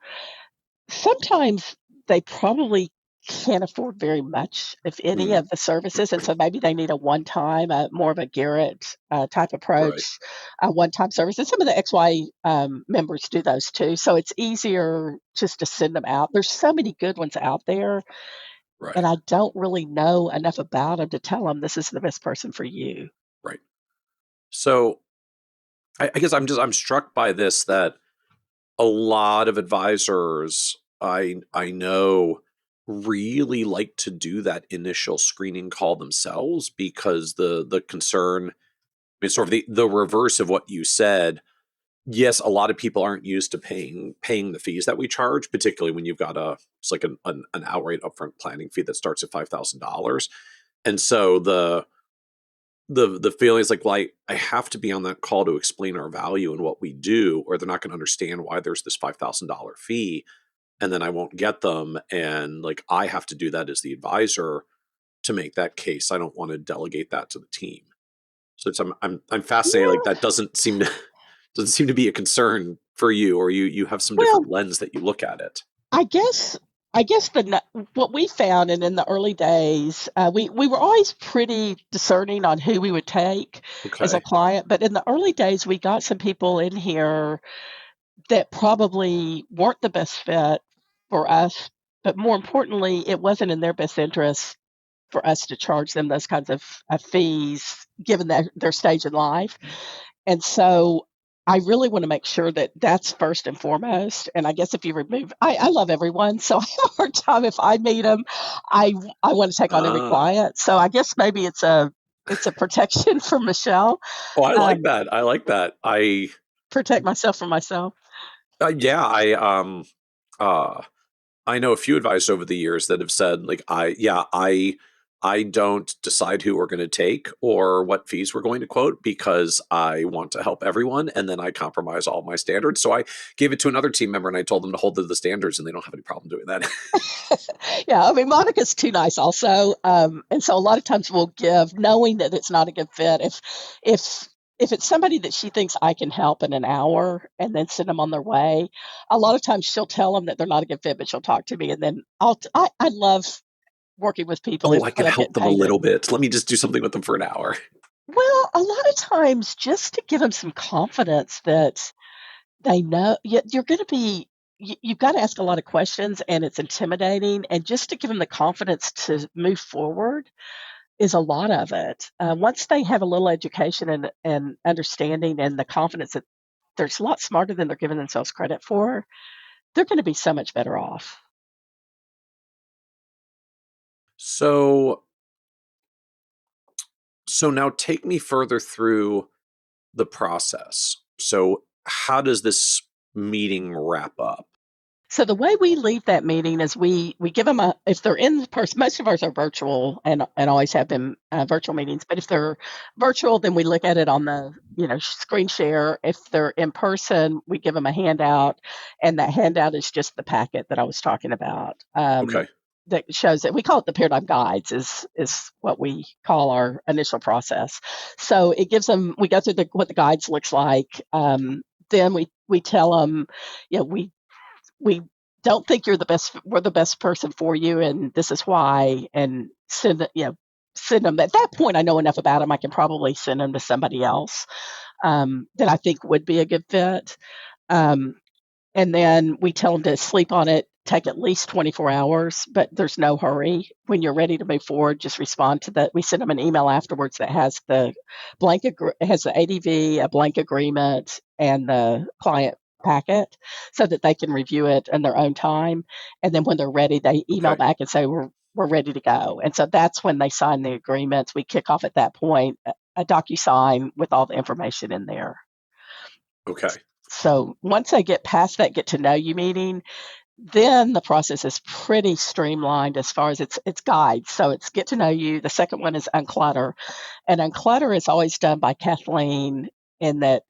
Sometimes they probably can't afford very much, if any, Mm, of the services, and so maybe they need a one-time, more of a Garrett type right, approach, a one-time service. And some of the XY members do those too. So it's easier just to send them out. There's so many good ones out there, right, and I don't really know enough about them to tell them this is the best person for you. right. So I guess I'm struck by this that a lot of advisors I know really like to do that initial screening call themselves because the concern, I mean, sort of the reverse of what you said. Yes, a lot of people aren't used to paying the fees that we charge, particularly when you've got it's like an outright upfront planning fee that starts at $5,000. And so the feeling is like, well, I have to be on that call to explain our value and what we do, or they're not going to understand why there's this $5,000 fee, and then I won't get them. And like, I have to do that as the advisor to make that case. I don't want to delegate that to the team. So I'm fascinated. Like, Yeah, that doesn't seem to be a concern for you, or you have some well, different lens that you look at it. I guess I guess what we found, and in the early days, we were always pretty discerning on who we would take as a Okay. client. But in the early days, we got some people in here that probably weren't the best fit for us. But more importantly, it wasn't in their best interest for us to charge them those kinds of fees, given their stage in life. And so I really want to make sure that that's first and foremost. And I guess if you remove, I love everyone, so I have a hard time if I meet them. I want to take on every Ah, client. So I guess maybe it's a protection for Michelle. oh, I like Um, that. I like that. Protect myself from myself. Yeah, uh, I know a few advisors over the years that have said, like, I don't decide who we're going to take or what fees we're going to quote because I want to help everyone, and then I compromise all my standards. So I gave it to another team member, and I told them to hold to the standards, and they don't have any problem doing that. Yeah, I mean, Monica's too nice also. And so a lot of times we'll give, knowing that it's not a good fit. If if it's somebody that she thinks I can help in an hour and then send them on their way, a lot of times she'll tell them that they're not a good fit, but she'll talk to me, and then I love working with people Oh, if I when can I'm help getting them a paid it. little bit. Let me just do something with them for an hour. Well, a lot of times just to give them some confidence that they know you're going to be. You've got to ask a lot of questions, and it's intimidating. And just to give them the confidence to move forward is a lot of it. Once they have a little education and understanding and the confidence that they're a lot smarter than they're giving themselves credit for, they're going to be so much better off. So, so now take me further through the process. So, how does this meeting wrap up? So the way we leave that meeting is we give them a if they're in person. Most of ours are virtual and always have been virtual meetings. But if they're virtual, then we look at it on the screen share. If they're in person, we give them a handout, and that handout is just the packet that I was talking about. Okay. That shows it. We call it the paradigm guides. Is what we call our initial process. So it gives them. We go through what the guides looks like. Then we tell them, we don't think we're the best person for you, and this is why, and send them. At that point, I know enough about them, I can probably send them to somebody else that I think would be a good fit. um, and then we tell them to sleep on it, take at least 24 hours, but there's no hurry. When you're ready to move forward, just respond to that. We send them an email afterwards that has it has the ADV, a blank agreement, and the client packet so that they can review it in their own time. And then when they're ready, they email Okay. back and say, we're ready to go. And so that's when they sign the agreements. We kick off at that point a DocuSign with all the information in there. Okay. So once they get past that get to know you meeting, then the process is pretty streamlined as far as its guides. So it's get to know you. The second one is unclutter, and unclutter is always done by Kathleen. In that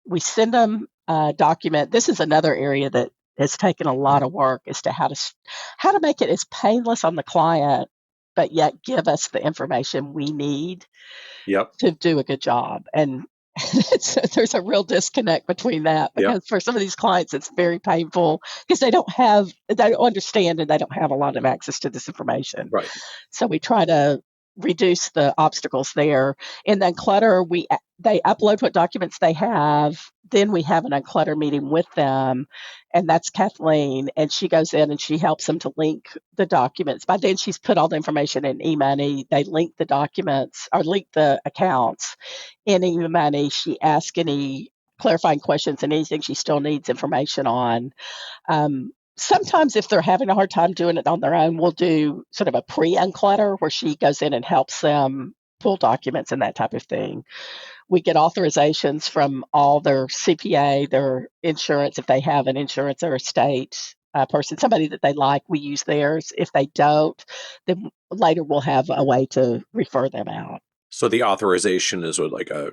we send them a document. This is another area that has taken a lot of work as to how to make it as painless on the client, but yet give us the information we need Yep. to do a good job. And there's a real disconnect between that Yep. because for some of these clients, it's very painful because they don't understand and they don't have a lot of access to this information. Right. So we try to reduce the obstacles there. And then clutter, they upload what documents they have. Then we have an unclutter meeting with them, and that's Kathleen. And she goes in and she helps them to link the documents. By then, she's put all the information in eMoney. They link the documents or link the accounts in eMoney. She asks any clarifying questions and anything she still needs information on. Sometimes if they're having a hard time doing it on their own, we'll do sort of a pre-unclutter where she goes in and helps them pull documents and that type of thing. We get authorizations from all their CPA, their insurance, if they have an insurance or a state person, somebody that they like, we use theirs. If they don't, then later we'll have a way to refer them out. So the authorization is like a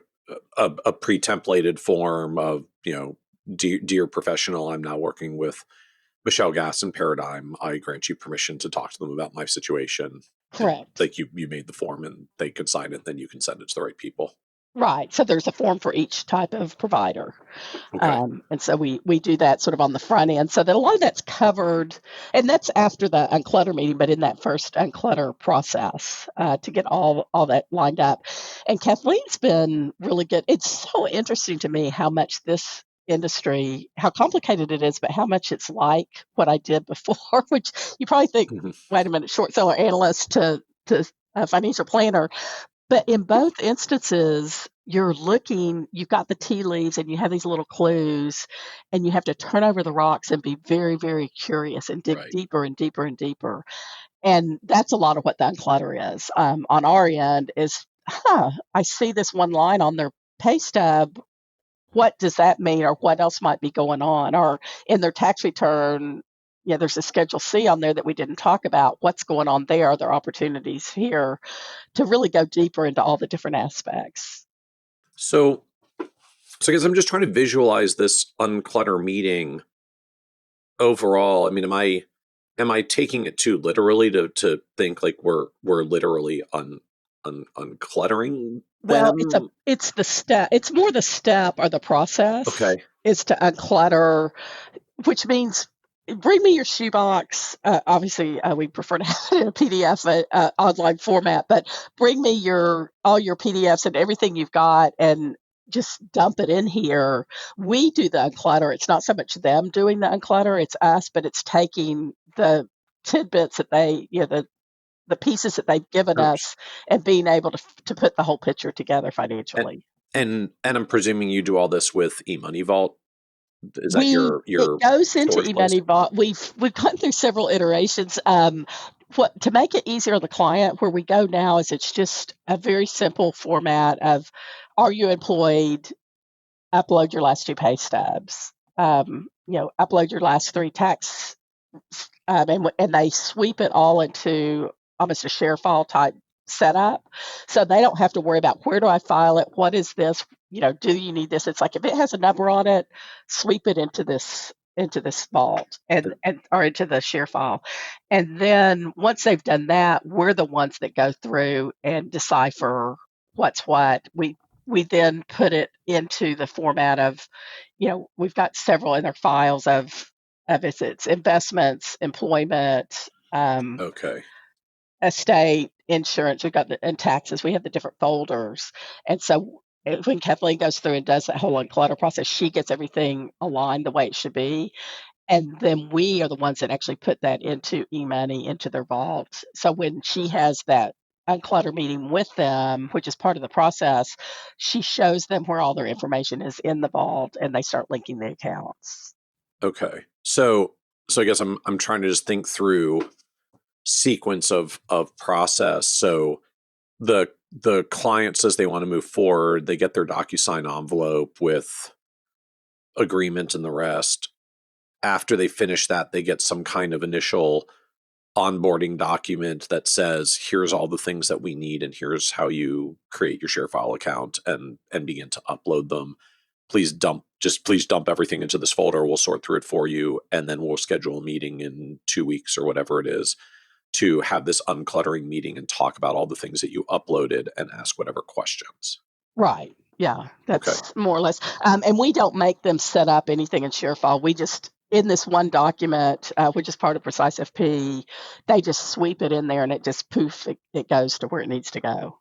pre-templated form of, dear professional, I'm now working with Michelle Gass and Paradigm. I grant you permission to talk to them about my situation. And Correct. like you made the form and they could sign it, then you can send it to the right people. Right. So there's a form for each type of provider. Okay. And so we do that sort of on the front end so that a lot of that's covered. And that's after the unclutter meeting, but in that first unclutter process to get all that lined up. And Kathleen's been really good. It's so interesting to me how much this industry, how complicated it is, but how much it's like what I did before, which you probably think, Mhm. wait a minute, short seller analyst to a financial planner. But in both instances, you've got the tea leaves and you have these little clues, and you have to turn over the rocks and be very, very curious and dig Right. deeper and deeper and deeper. And that's a lot of what the unclutter is. On our end is, I see this one line on their pay stub. What does that mean? Or what else might be going on? Or in their tax return, yeah, there's a Schedule C on there that we didn't talk about. What's going on there? Are there opportunities here to really go deeper into all the different aspects? So, so I guess I'm just trying to visualize this unclutter meeting overall. I mean, am I taking it too literally to think like we're literally uncluttering Well, them? it's the step. It's more the step or the process Okay. is to unclutter, which means bring me your shoebox. Obviously, we prefer to have it in a PDF, online format, but bring me all your PDFs and everything you've got, and just dump it in here. We do the unclutter. It's not so much them doing the unclutter; it's us, but it's taking the tidbits that the pieces that they've given Okay. us and being able to put the whole picture together And financially. and I'm presuming you do all this with eMoney Vault. Is that It your goes into storage place? eMoney Vault. We've gone through several iterations. What to make it easier on the client, where we go now is it's just a very simple format of, are you employed? Upload your last two pay stubs. Upload your last three tax, and they sweep it all into almost a share file type setup. So they don't have to worry about, where do I file it? What is this? Do you need this? It's like, if it has a number on it, sweep it into this vault and or into the share file. And then once they've done that, we're the ones that go through and decipher what's what. We then put it into the format of, we've got several in our files of its investments, employment, Okay. estate, insurance. We've got and taxes. We have the different folders, and so when Kathleen goes through and does that whole unclutter process, she gets everything aligned the way it should be, and then we are the ones that actually put that into eMoney, into their vault. So when she has that unclutter meeting with them, which is part of the process, she shows them where all their information is in the vault, and they start linking the accounts. Okay. So I guess I'm trying to just think through sequence of process. So the client says they want to move forward, they get their DocuSign envelope with agreement and the rest. After they finish that, they get some kind of initial onboarding document that says, here's all the things that we need and here's how you create your ShareFile account and begin to upload them. Please dump everything into this folder. We'll sort through it for you, and then we'll schedule a meeting in 2 weeks or whatever it is to have this uncluttering meeting and talk about all the things that you uploaded and ask whatever questions. Right. Yeah, Okay. that's more or less. And we don't make them set up anything in ShareFile. We just, in this one document, which is part of Precise FP, they just sweep it in there, and it just poof, it goes to where it needs to go.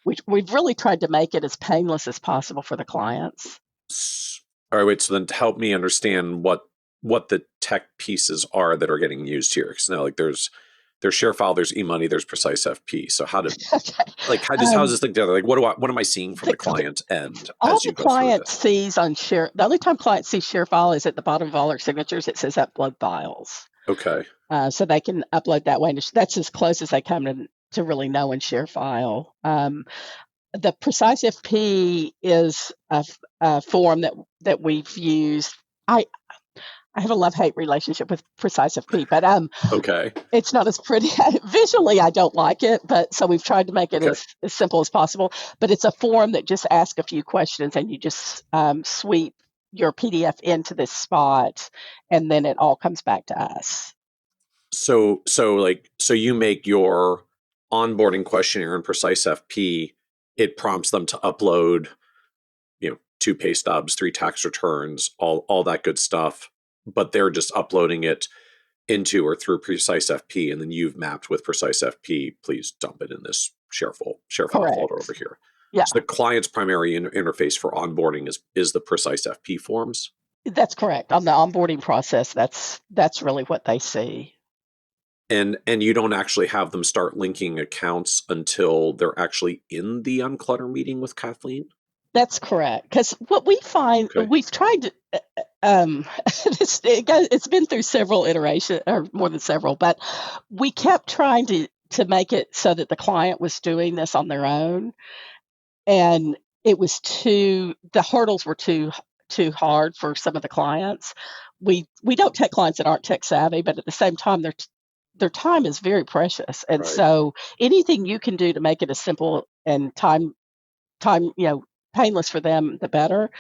We've really tried to make it as painless as possible for the clients. All right, wait. So then, help me understand what the tech pieces are that are getting used here. Because now, like, there's ShareFile, there's eMoney, there's Precise FP. So Okay. how does this thing together? Like, what am I seeing from the The client end All as the you go through client this? sees on Share, the only time clients see ShareFile is at the bottom of all our signatures. It says upload files. Okay. So they can upload that way. And that's as close as they come to really knowing ShareFile. The Precise FP is a form that we've used. I I have a love-hate relationship with Precise FP, but Okay. it's not as pretty. Visually, I don't like it, but so we've tried to make it Okay. as simple as possible. But it's a form that just asks a few questions, and you just sweep your PDF into this spot, and then it all comes back to us. So you make your onboarding questionnaire in Precise FP, it prompts them to upload, 2 pay stubs, 3 tax returns, all that good stuff, but they're just uploading it into or through Precise FP, and then you've mapped with Precise FP, please dump it in this share file folder over Correct. here. Yeah, So the client's primary interface for onboarding is the Precise FP forms. that's correct. On the onboarding process, that's really what they see. And you don't actually have them start linking accounts until they're actually in the Unclutter meeting with Kathleen? That's correct. Because what we find, Okay. we've tried to, it's been through several iterations, or more than several, but we kept trying to make it so that the client was doing this on their own, and the hurdles were too hard for some of the clients. We don't take clients that aren't tech savvy, but at the same time, their time is very precious, and Right. so anything you can do to make it as simple and time, painless for them, the better.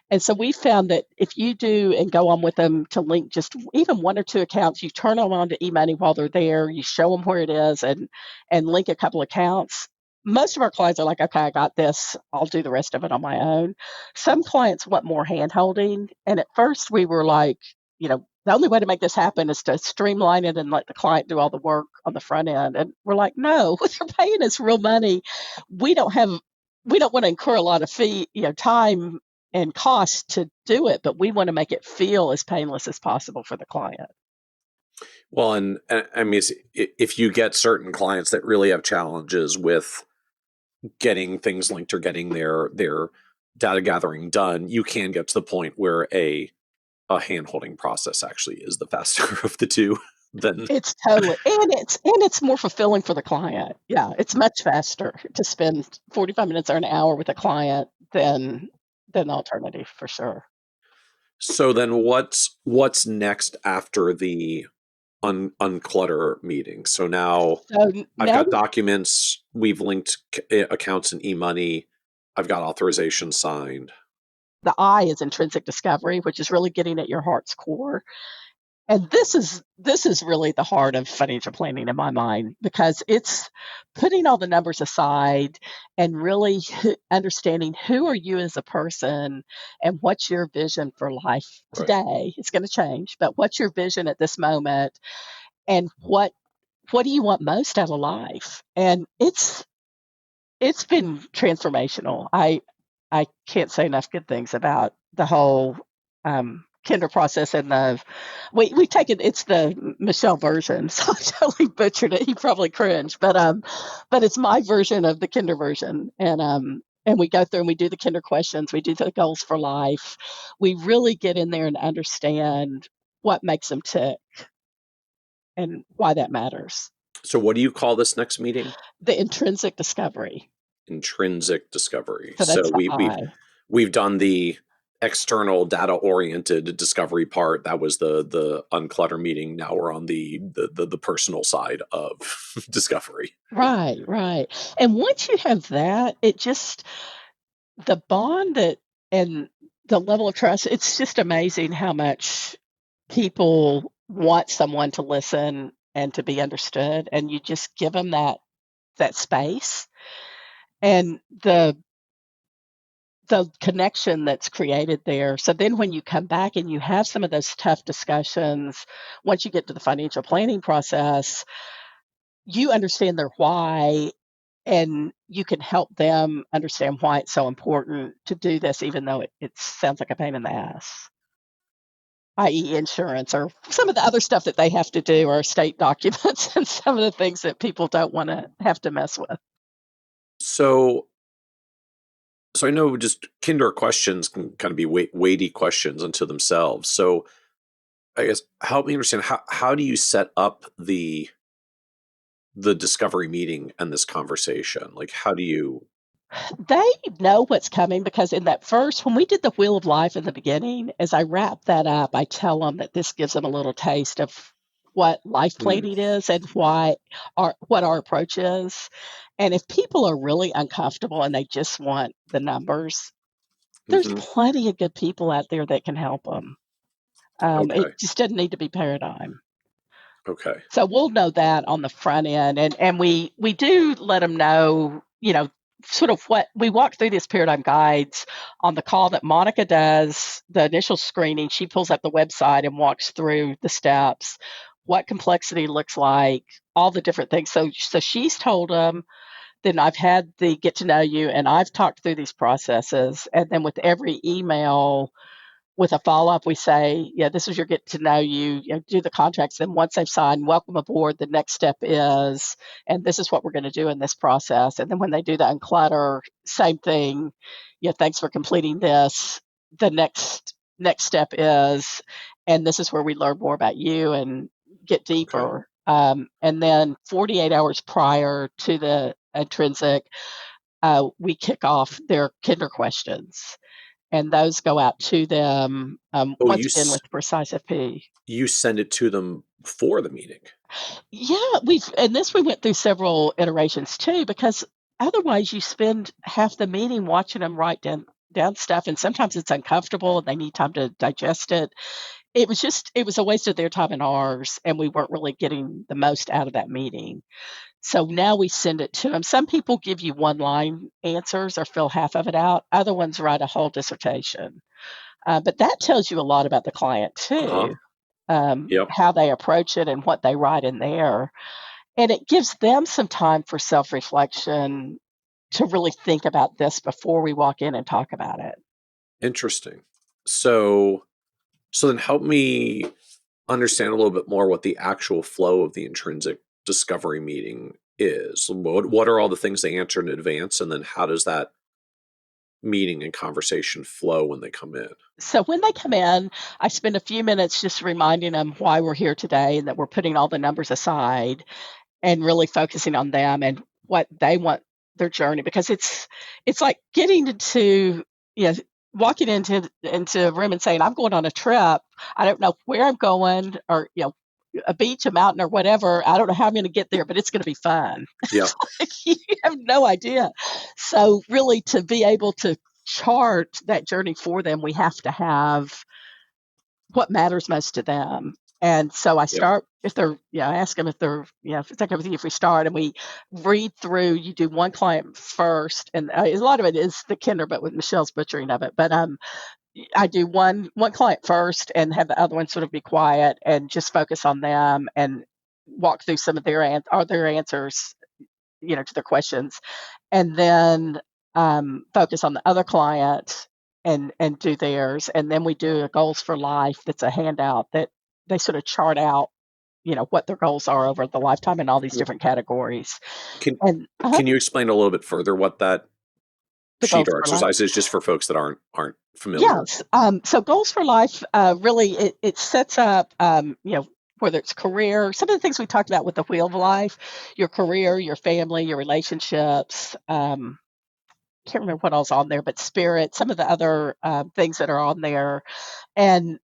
And so we found that if you do and go on with them to link just even 1 or 2 accounts, you turn them on to eMoney while they're there, you show them where it is and link a couple accounts. Most of our clients are like, "Okay, I got this. I'll do the rest of it on my own." Some clients want more hand-holding, and at first we were like, "The only way to make this happen is to streamline it and let the client do all the work on the front end." And we're like, "No, they're paying us real money. We don't have we don't wanna incur a lot of time and cost to do it, but we want to make it feel as painless as possible for the client." Well, and I mean, if you get certain clients that really have challenges with getting things linked or getting their data gathering done, you can get to the point where a hand-holding process actually is the faster of the two. Then It's totally, and it's more fulfilling for the client. Yeah, it's much faster to spend 45 minutes or an hour with a client than the alternative for sure. so then what's next after the unclutter meeting? So now So I've now got documents, we've linked accounts in eMoney, I've got authorization signed. the I is intrinsic discovery, which is really getting at your heart's core. And this is really the heart of financial planning in my mind, because it's putting all the numbers aside and really understanding who are you as a person and what's your vision for life Right. today. It's going to change, but what's your vision at this moment, and what do you want most out of life? And it's been transformational. I can't say enough good things about the whole Kinder process, and we take it. It's the Michelle version, so I totally butchered it. He probably cringed, but it's my version of the Kinder version, and we go through and we do the Kinder questions. We do the goals for life. We really get in there and understand what makes them tick and why that matters. So what do you call this next meeting? The intrinsic discovery. Intrinsic discovery. So So that's the I. we've done the external data oriented discovery part. That was the unclutter meeting. Now we're on the personal side of discovery. Right, right. And once you have that, it just the bond that and the level of trust, it's just amazing how much people want someone to listen and to be understood, and you just give them that space, and the connection that's created there. So then when you come back and you have some of those tough discussions, once you get to the financial planning process, you understand their why, and you can help them understand why it's so important to do this, even though it sounds like a pain in the ass, i.e., insurance or some of the other stuff that they have to do, or state documents, and some of the things that people don't want to have to mess with. So I know just Kinder questions can kind of be weighty questions unto themselves. So I guess help me understand, how do you set up the discovery meeting and this conversation? Like, how do you? They know what's coming, because in that first, when we did the Wheel of Life in the beginning, as I wrap that up, I tell them that this gives them a little taste of what life Mm, planning is and what our approach is. And if people are really uncomfortable and they just want the numbers, there's hmm. plenty of good people out there that can help them. It Okay. just doesn't need to be paradigm. Okay. So we'll know that on the front end, and we do let them know, sort of what we walk through these paradigm guides on the call that Monica does, the initial screening. She pulls up the website and walks through the steps, what complexity looks like, all the different things. So she's told them. Then I've had the get to know you, and I've talked through these processes. And then with every email, with a follow-up, we say, yeah, this is your get to know you, do the contracts. Then once they've signed, welcome aboard. The next step is, and this is what we're going to do in this process. And then when they do the unclutter, same thing. Yeah, thanks for completing this. The next step is, and this is where we learn more about you and get deeper. And then 48 hours prior to the intrinsic, we kick off their kinder questions, and those go out to them once again with precise FP. You send it to them before the meeting. Yeah, we went through several iterations too, because otherwise you spend half the meeting watching them write down stuff, and sometimes it's uncomfortable and they need time to digest it. It was a waste of their time and ours, and we weren't really getting the most out of that meeting. So now we send it to them. Some people give you one-line answers or fill half of it out. Other ones write a whole dissertation. But that tells you a lot about the client too, Yep. how they approach it and what they write in there. And it gives them some time for self-reflection to really think about this before we walk in and talk about it. Interesting. So then help me understand a little bit more what the actual flow of the intrinsic discovery meeting is. What are all the things they answer in advance, and then how does that meeting and conversation flow when they come in? So when they come in, I spend a few minutes just reminding them why we're here today and that we're putting all the numbers aside and really focusing on them and what they want their journey, because it's like getting into, walking into a room and saying, I'm going on a trip. I don't know where I'm going, or, a beach, a mountain, or whatever. I don't know how I'm going to get there, but it's going to be fun. Yeah. You have no idea. So really, to be able to chart that journey for them, we have to have what matters most to them. And so I start, if they're, I ask them if they're, if it's okay with you, if we start and we read through, you do one client first. And a lot of it is the kinder, but with Michelle's butchering of it. But I do one client first and have the other one sort of be quiet and just focus on them and walk through some of their answers, to their questions, and then focus on the other client and do theirs. And then we do a goals for life. That's a handout that they sort of chart out, what their goals are over the lifetime in all these different categories. Can you explain a little bit further what that sheet or exercise life is, just for folks that aren't familiar? Yes. So goals for life, really, it sets up, whether it's career, some of the things we talked about with the wheel of life, your career, your family, your relationships. Can't remember what else on there, but spirit, some of the other things that are on there, and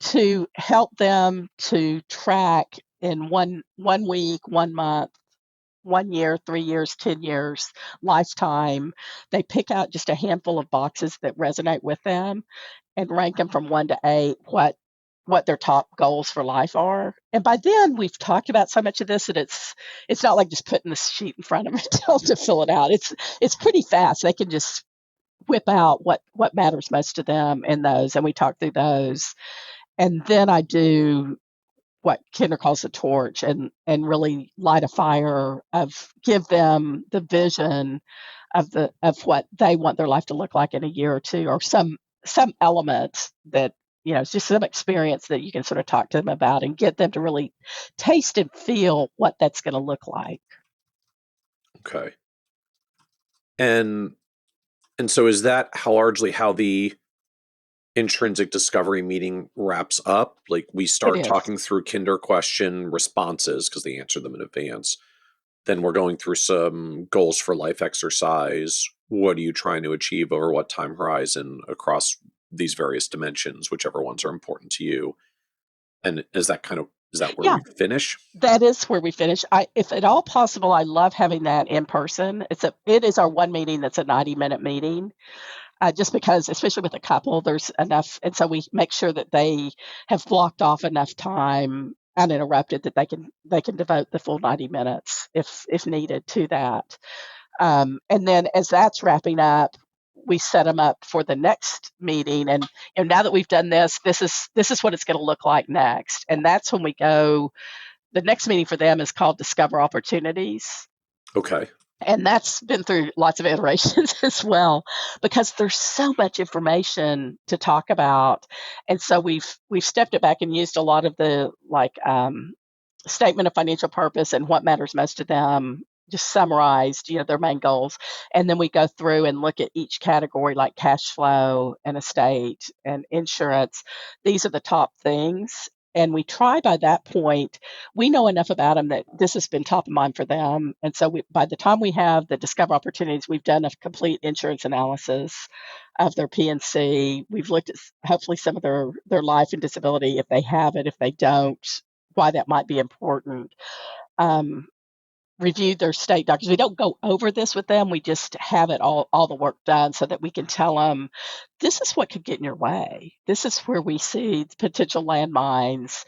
to help them to track in one week, 1 month, 1 year, 3 years, 10 years, lifetime. They pick out just a handful of boxes that resonate with them and rank them from 1 to 8, what their top goals for life are. And by then we've talked about so much of this that it's not like just putting this sheet in front of them and tell them to fill it out. It's pretty fast. They can just whip out what matters most to them in those, and we talk through those. And then I do what Kinder calls a torch, and really light a fire give them the vision of what they want their life to look like in a year or two, or some element that, it's just some experience that you can sort of talk to them about and get them to really taste and feel what that's going to look like. Okay. And so is that largely how the intrinsic discovery meeting wraps up? Like, we start talking through kinder question responses because they answer them in advance. Then we're going through some goals for life exercise. What are you trying to achieve over what time horizon across these various dimensions, whichever ones are important to you? And is that where we finish? That is where we finish. If at all possible, I love having that in person. It is our one meeting that's a 90-minute meeting. Just because, especially with a couple, there's enough, and so we make sure that they have blocked off enough time uninterrupted that they can devote the full 90 minutes if needed to that. And then as that's wrapping up, we set them up for the next meeting. And now that we've done this, this is what it's going to look like next. And that's when we go. The next meeting for them is called Discover Opportunities. Okay. And that's been through lots of iterations as well, because there's so much information to talk about. And so we've stepped it back and used a lot of the statement of financial purpose and what matters most to them, just summarized, their main goals. And then we go through and look at each category, like cash flow and estate and insurance. These are the top things. And we try by that point, we know enough about them that this has been top of mind for them. And so by the time we have the Discover Opportunities, we've done a complete insurance analysis of their PNC. We've looked at hopefully some of their life and disability, if they have it, if they don't, why that might be important. Reviewed their state doctors. We don't go over this with them. We just have it all the work done so that we can tell them, this is what could get in your way. This is where we see potential landmines.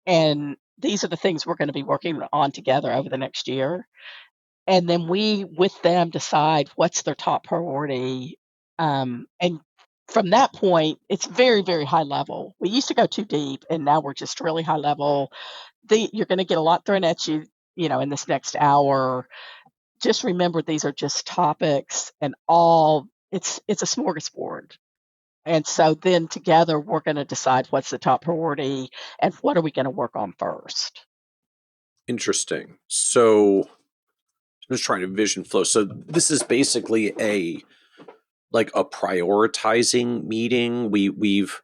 And these are the things we're going to be working on together over the next year. And then we, with them, decide what's their top priority. And from that point, it's very, very high level. We used to go too deep, and now we're just really high level. You're going to get a lot thrown at you, in this next hour. Just remember, these are just topics, and it's a smorgasbord. And so then together, we're going to decide what's the top priority and what are we going to work on first. Interesting. So I'm just trying to vision flow. So this is basically a prioritizing meeting. We've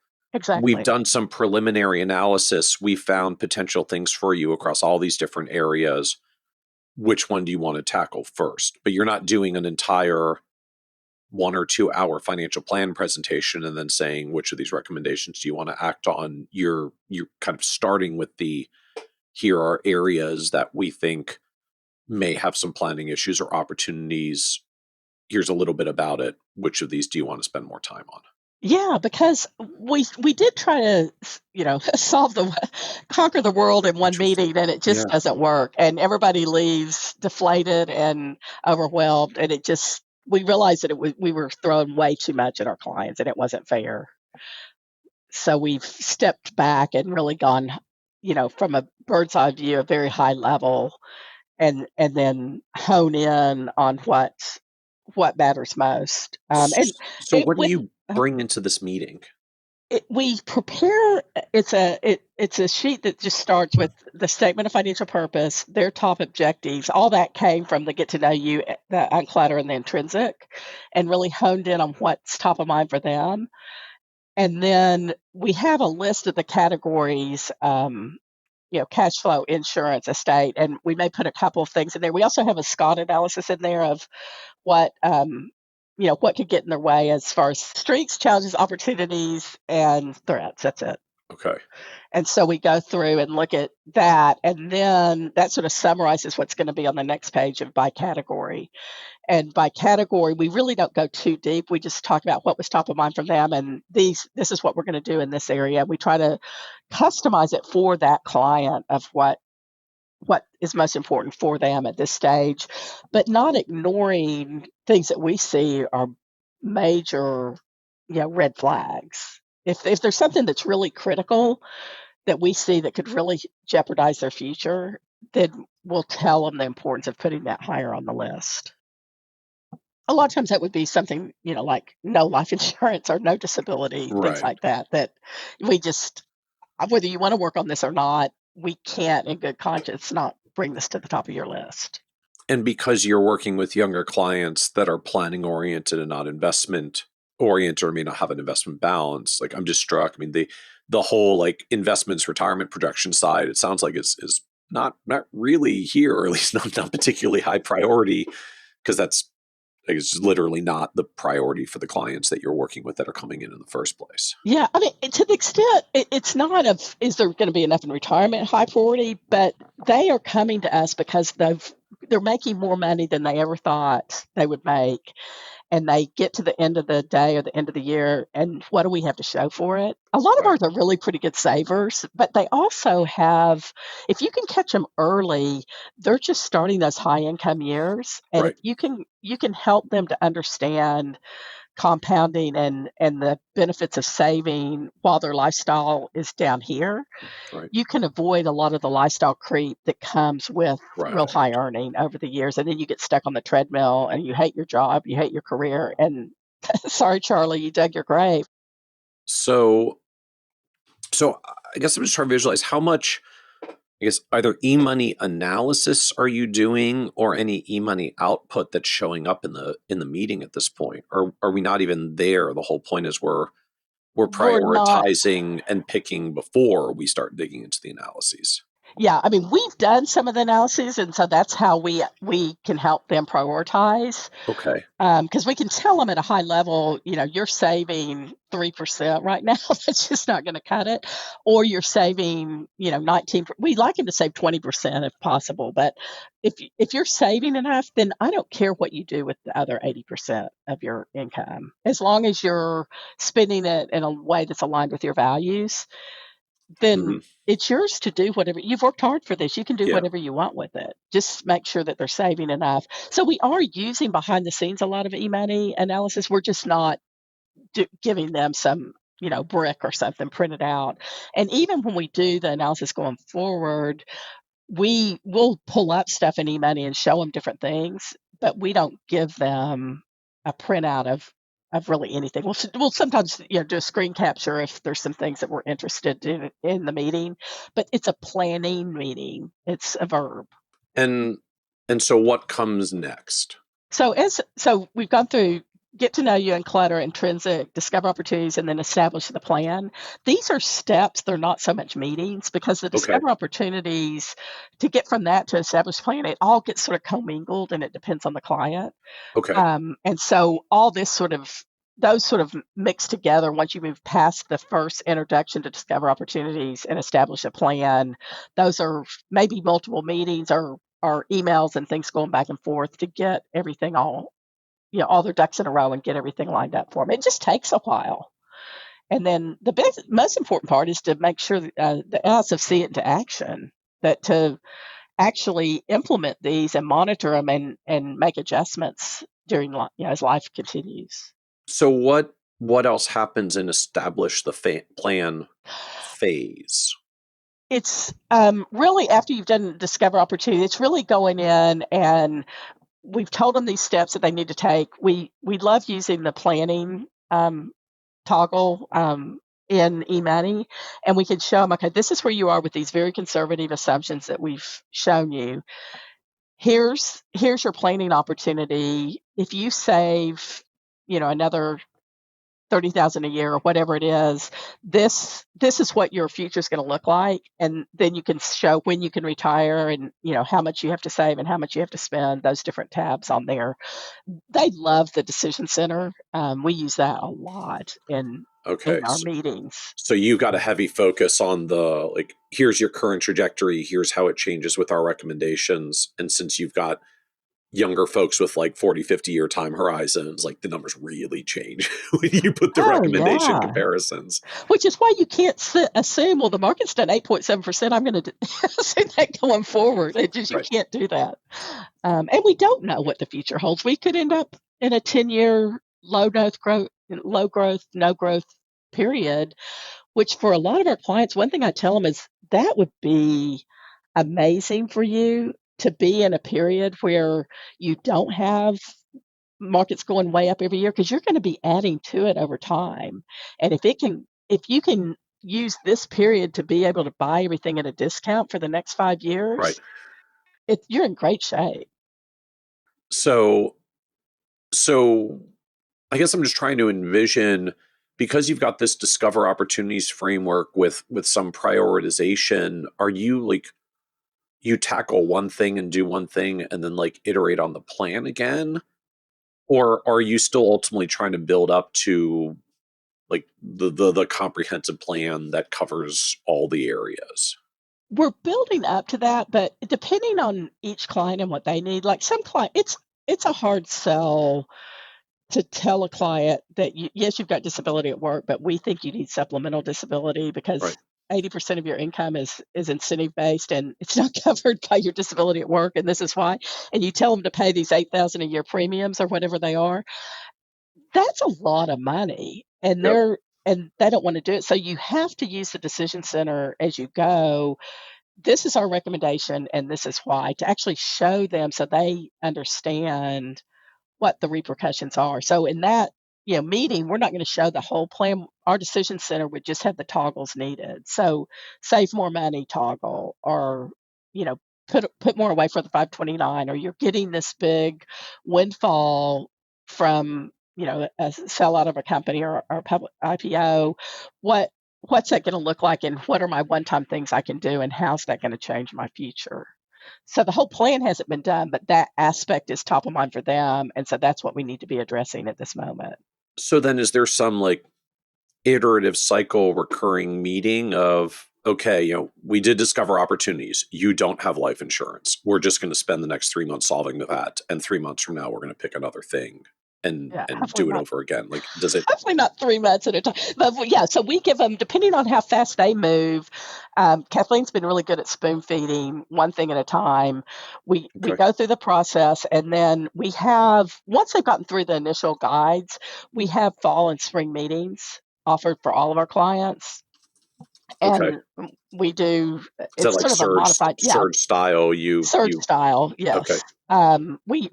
done some preliminary analysis. We found potential things for you across all these different areas. Which one do you want to tackle first? But you're not doing an entire 1 or 2 hour financial plan presentation and then saying, which of these recommendations do you want to act on? You're kind of starting with here are areas that we think may have some planning issues or opportunities. Here's a little bit about it. Which of these do you want to spend more time on? Yeah, because we did try to, conquer the world in one meeting, and it just doesn't work. And everybody leaves deflated and overwhelmed. And we realized that we were throwing way too much at our clients, and it wasn't fair. So we've stepped back and really gone, from a bird's eye view, a very high level, and then hone in on what matters most. So what do you bring into this meeting? We prepare. It's a sheet that just starts with the statement of financial purpose, their top objectives. All that came from the Get to Know You, the Unclutter, and the Intrinsic, and really honed in on what's top of mind for them. And then we have a list of the categories, cash flow, insurance, estate, and we may put a couple of things in there. We also have a SCOT analysis in there of what could get in their way as far as strengths, challenges, opportunities, and threats. That's it. Okay. And so we go through and look at that, and then that sort of summarizes what's going to be on the next page by category. And by category, we really don't go too deep. We just talk about what was top of mind for them, and this is what we're going to do in this area. We try to customize it for that client of what is most important for them at this stage, but not ignoring things that we see are major, red flags. If there's something that's really critical that we see that could really jeopardize their future, then we'll tell them the importance of putting that higher on the list. A lot of times that would be something, like no life insurance or no disability, things like that, that we just, whether you want to work on this or not, we can't in good conscience not bring this to the top of your list. And because you're working with younger clients that are planning oriented and not investment oriented, or may not have an investment balance, I'm just struck. I mean, the whole investments, retirement projection side, it sounds like is not really here, or at least not particularly high priority, because it's just literally not the priority for the clients that you're working with that are coming in the first place. Yeah, I mean, to the extent, it's not is there going to be enough in retirement high priority, but they are coming to us because they're making more money than they ever thought they would make. and they get to the end of the day or the end of the year, and what do we have to show for it? A lot of Right. ours are really pretty good savers, but they also have, if you can catch them early, they're just starting those high income years. And if Right. you can help them to understand compounding and the benefits of saving while their lifestyle is down here, Right. you can avoid a lot of the lifestyle creep that comes with real high Right. earning over the years. And then you get stuck on the treadmill and you hate your job, you hate your career, and sorry, Charlie, you dug your grave. So, so I guess I'm just trying to visualize how much, I guess, either eMoney analysis are you doing or any eMoney output that's showing up in the meeting at this point? Or are we not even there? The whole point is we're We're not. prioritizing and picking before we start digging into the analyses. Yeah, I mean, we've done some of the analyses, and so that's how we can help them prioritize. Okay. Because we can tell them at a high level, you're saving 3% right now. That's just not going to cut it. Or you're saving, 19. We like them to save 20% if possible. But if you're saving enough, then I don't care what you do with the other 80% of your income, as long as you're spending it in a way that's aligned with your values. Hmm. Then it's yours to do whatever. You've worked hard for this. You can do Yeah. whatever you want with it. Just make sure that they're saving enough. So we are using behind the scenes a lot of eMoney analysis. We're just not giving them some, brick or something printed out. And even when we do the analysis going forward, we will pull up stuff in eMoney and show them different things, but we don't give them a printout of really anything. We'll sometimes, do a screen capture if there's some things that we're interested in the meeting, but it's a planning meeting. It's a verb. And so what comes next? So we've gone through get to know you, unclutter, intrinsic, discover opportunities, and then establish the plan. These are steps. They're not so much meetings, because the Okay. discover opportunities, to get from that to establish plan, it all gets sort of commingled and it depends on the client. Okay. And so all this those sort of mix together once you move past the first introduction to discover opportunities and establish a plan. Those are maybe multiple meetings or emails and things going back and forth to get everything all their ducks in a row and get everything lined up for them. It just takes a while. And then the most important part is to make sure the LSF see it into action, that to actually implement these and monitor them and make adjustments during as life continues. So what else happens in establish the plan phase? It's really after you've done discover opportunity, it's really going in and we've told them these steps that they need to take. We love using the planning toggle in eMoney, and we can show them, okay, this is where you are with these very conservative assumptions that we've shown you. Here's your planning opportunity. If you save, another 30,000 a year or whatever it is, this is what your future is going to look like. And then you can show when you can retire and, how much you have to save and how much you have to spend, those different tabs on there. They love the decision center. We use that a lot Okay. in our meetings. So you've got a heavy focus on the, like, here's your current trajectory, here's how it changes with our recommendations. And since you've got younger folks with like 40, 50-year time horizons, like the numbers really change when you put the Oh, recommendation yeah. comparisons. Which is why you can't assume, well, the market's done 8.7%. I'm going to say that going forward. You Right. can't do that. And we don't know what the future holds. We could end up in a 10-year low growth, no growth period, which for a lot of our clients, one thing I tell them is that would be amazing for you to be in a period where you don't have markets going way up every year, because you're going to be adding to it over time. And if you can use this period to be able to buy everything at a discount for the next 5 Right. years, you're in great shape. So I guess I'm just trying to envision, because you've got this discover opportunities framework with some prioritization, are you like, you tackle one thing and do one thing and then like iterate on the plan again? Or are you still ultimately trying to build up to like the comprehensive plan that covers all the areas? We're building up to that, but depending on each client and what they need, like some client, it's a hard sell to tell a client that yes, you've got disability at work, but we think you need supplemental disability Right. because 80% of your income is incentive based and it's not covered by your disability at work, and this is why. And you tell them to pay these 8,000 a year premiums or whatever they are. That's a lot of money, and Yep. they don't want to do it. So you have to use the decision center as you go. This is our recommendation, and this is why, to actually show them so they understand what the repercussions are. So in that, meeting, we're not going to show the whole plan. Our decision center would just have the toggles needed. So save more money toggle, or you know, put more away for the 529, or you're getting this big windfall from a sellout of a company or public IPO. What what's that going to look like, and what are my one-time things I can do, and how's that going to change my future? So the whole plan hasn't been done, but that aspect is top of mind for them, and so that's what we need to be addressing at this moment. So then is there some like iterative cycle recurring meeting of, okay, we did discover opportunities. You don't have life insurance. We're just going to spend the next 3 months solving that. And 3 months from now, we're going to pick another thing and Yeah, do it over again. Like, does it? hopefully not 3 months at a time. But yeah, so we give them, depending on how fast they move. Kathleen's been really good at spoon feeding, one thing at a time. We Okay. go through the process, and then we have, once they've gotten through the initial guides, we have fall and spring meetings offered for all of our clients. Okay. And we do, Is that it's like sort of a modified, yeah, surge style? search style, Okay. yes. We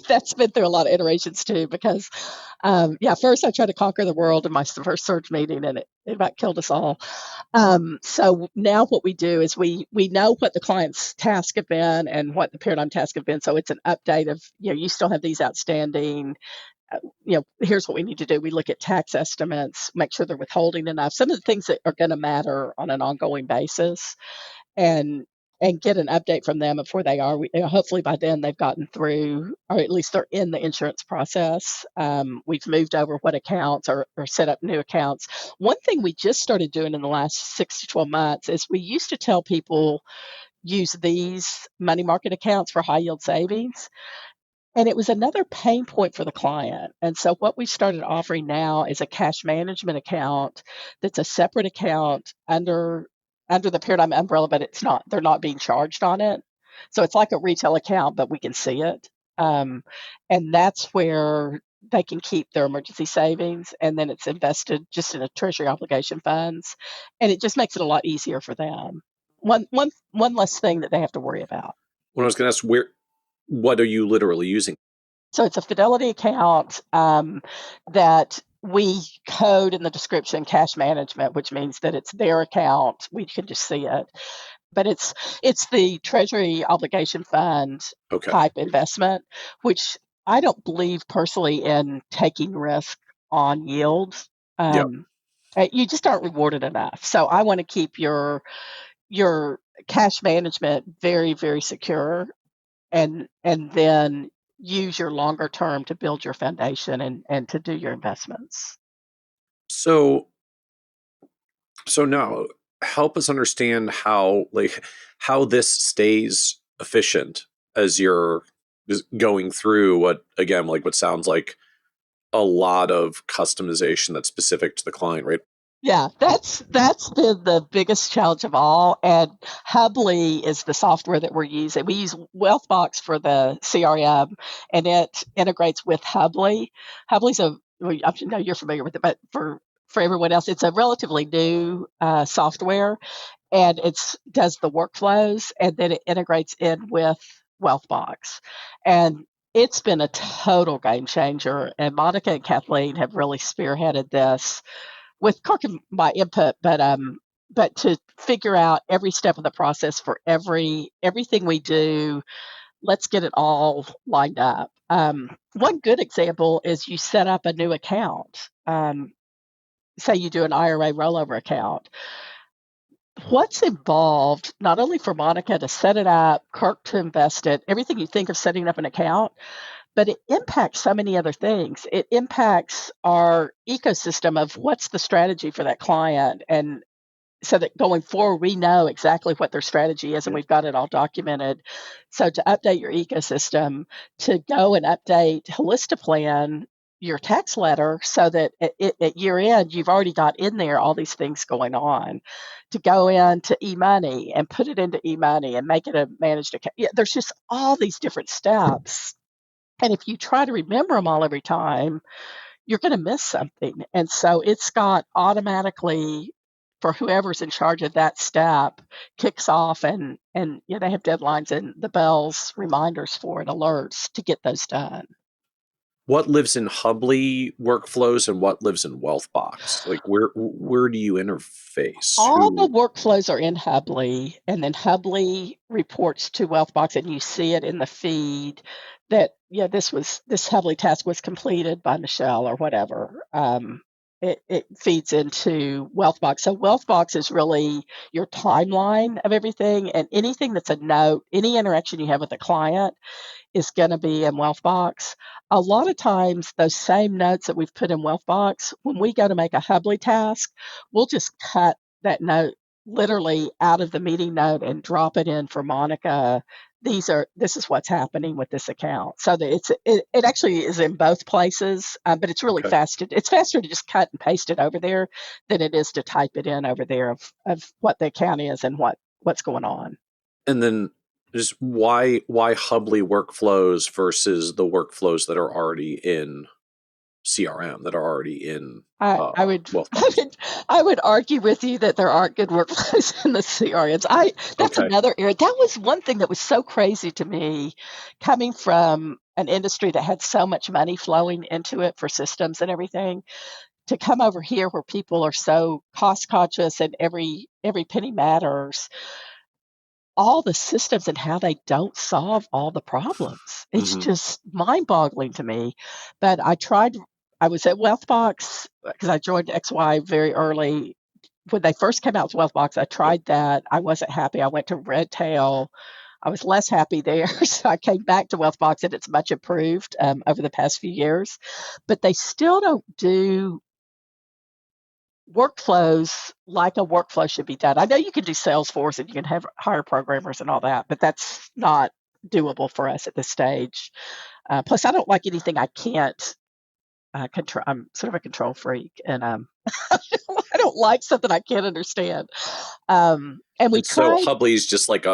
that's been through a lot of iterations too, because yeah, first I tried to conquer the world in my first search meeting, and it about killed us all. So now what we do is we know what the client's task have been and what the paradigm task have been. So it's an update of, you still have these outstanding. Here's what we need to do. We look at tax estimates, make sure they're withholding enough. Some of the things that are going to matter on an ongoing basis, and get an update from them before they are. Hopefully by then they've gotten through, or at least they're in the insurance process. We've moved over what accounts, or set up new accounts. One thing we just started doing in the last 6 to 12 months is we used to tell people use these money market accounts for high yield savings. And it was another pain point for the client. And so what we started offering now is a cash management account that's a separate account under the Paradigm umbrella, but they're not being charged on it. So it's like a retail account, but we can see it. And that's where they can keep their emergency savings, and then it's invested just in a treasury obligation funds. And it just makes it a lot easier for them. One less thing that they have to worry about. When I was going to ask, what are you literally using? So it's a Fidelity account that we code in the description cash management, which means that it's their account. We can just see it. But it's the Treasury obligation fund Okay. type investment, which I don't believe personally in taking risk on yield. Yep. You just aren't rewarded enough. So I want to keep your cash management very, very secure, and then use your longer term to build your foundation, and to do your investments. So now help us understand how this stays efficient as you're just going through what sounds like a lot of customization that's specific to the client, right? Yeah, that's been the biggest challenge of all. And Hubly is the software that we're using. We use Wealthbox for the CRM, and it integrates with Hubly. Hubly's well, I know you're familiar with it, but for everyone else, it's a relatively new software, and does the workflows, and then it integrates in with Wealthbox. And it's been a total game changer. And Monica and Kathleen have really spearheaded this with Kirk and my input, but to figure out every step of the process for everything we do. Let's get it all lined up. One good example is you set up a new account. Say you do an IRA rollover account. What's involved, not only for Monica to set it up, Kirk to invest it, everything you think of setting up an account, but it impacts so many other things. It impacts our ecosystem of what's the strategy for that client. And so that going forward, we know exactly what their strategy is, and we've got it all documented. So to update your ecosystem, to go and update Holistiplan, your tax letter so that at year end, you've already got in there all these things going on to go into eMoney and put it into eMoney and make it a managed account. Yeah, there's just all these different steps. And if you try to remember them all every time, you're going to miss something. And so it's got automatically for whoever's in charge of that step kicks off and they have deadlines and the bells reminders for it, alerts to get those done. What lives in Hubly workflows and what lives in Wealthbox? Like where do you interface? All the workflows are in Hubly, and then Hubly reports to Wealthbox, and you see it in the feed that this Hubly task was completed by Michelle or whatever. It feeds into Wealthbox. So Wealthbox is really your timeline of everything, and anything that's a note, any interaction you have with a client is going to be in Wealthbox. A lot of times, those same notes that we've put in Wealthbox, when we go to make a Hubly task, we'll just cut that note literally out of the meeting note and drop it in for Monica. This is what's happening with this account. So that it actually is in both places, but it's really fast. It's faster to just cut and paste it over there than it is to type it in over there of what the account is and what's going on. And then just why Hubly workflows versus the workflows that are already in CRM, that are already in Wealthbox? I would argue with you that there aren't good workflows in the CRMs. That's another area. That was one thing that was so crazy to me, coming from an industry that had so much money flowing into it for systems and everything, to come over here where people are so cost conscious and every penny matters. All the systems and how they don't solve all the problems. It's just mind-boggling to me. But I was at Wealthbox because I joined XY very early. When they first came out with Wealthbox, I tried that. I wasn't happy. I went to Redtail. I was less happy there. So I came back to Wealthbox, and it's much improved over the past few years. But they still don't do workflows like a workflow should be done. I know you can do Salesforce and you can hire programmers and all that, but that's not doable for us at this stage. Plus, I don't like anything I can't control. I'm sort of a control freak, and I don't like something I can't understand. And so Hubly is just like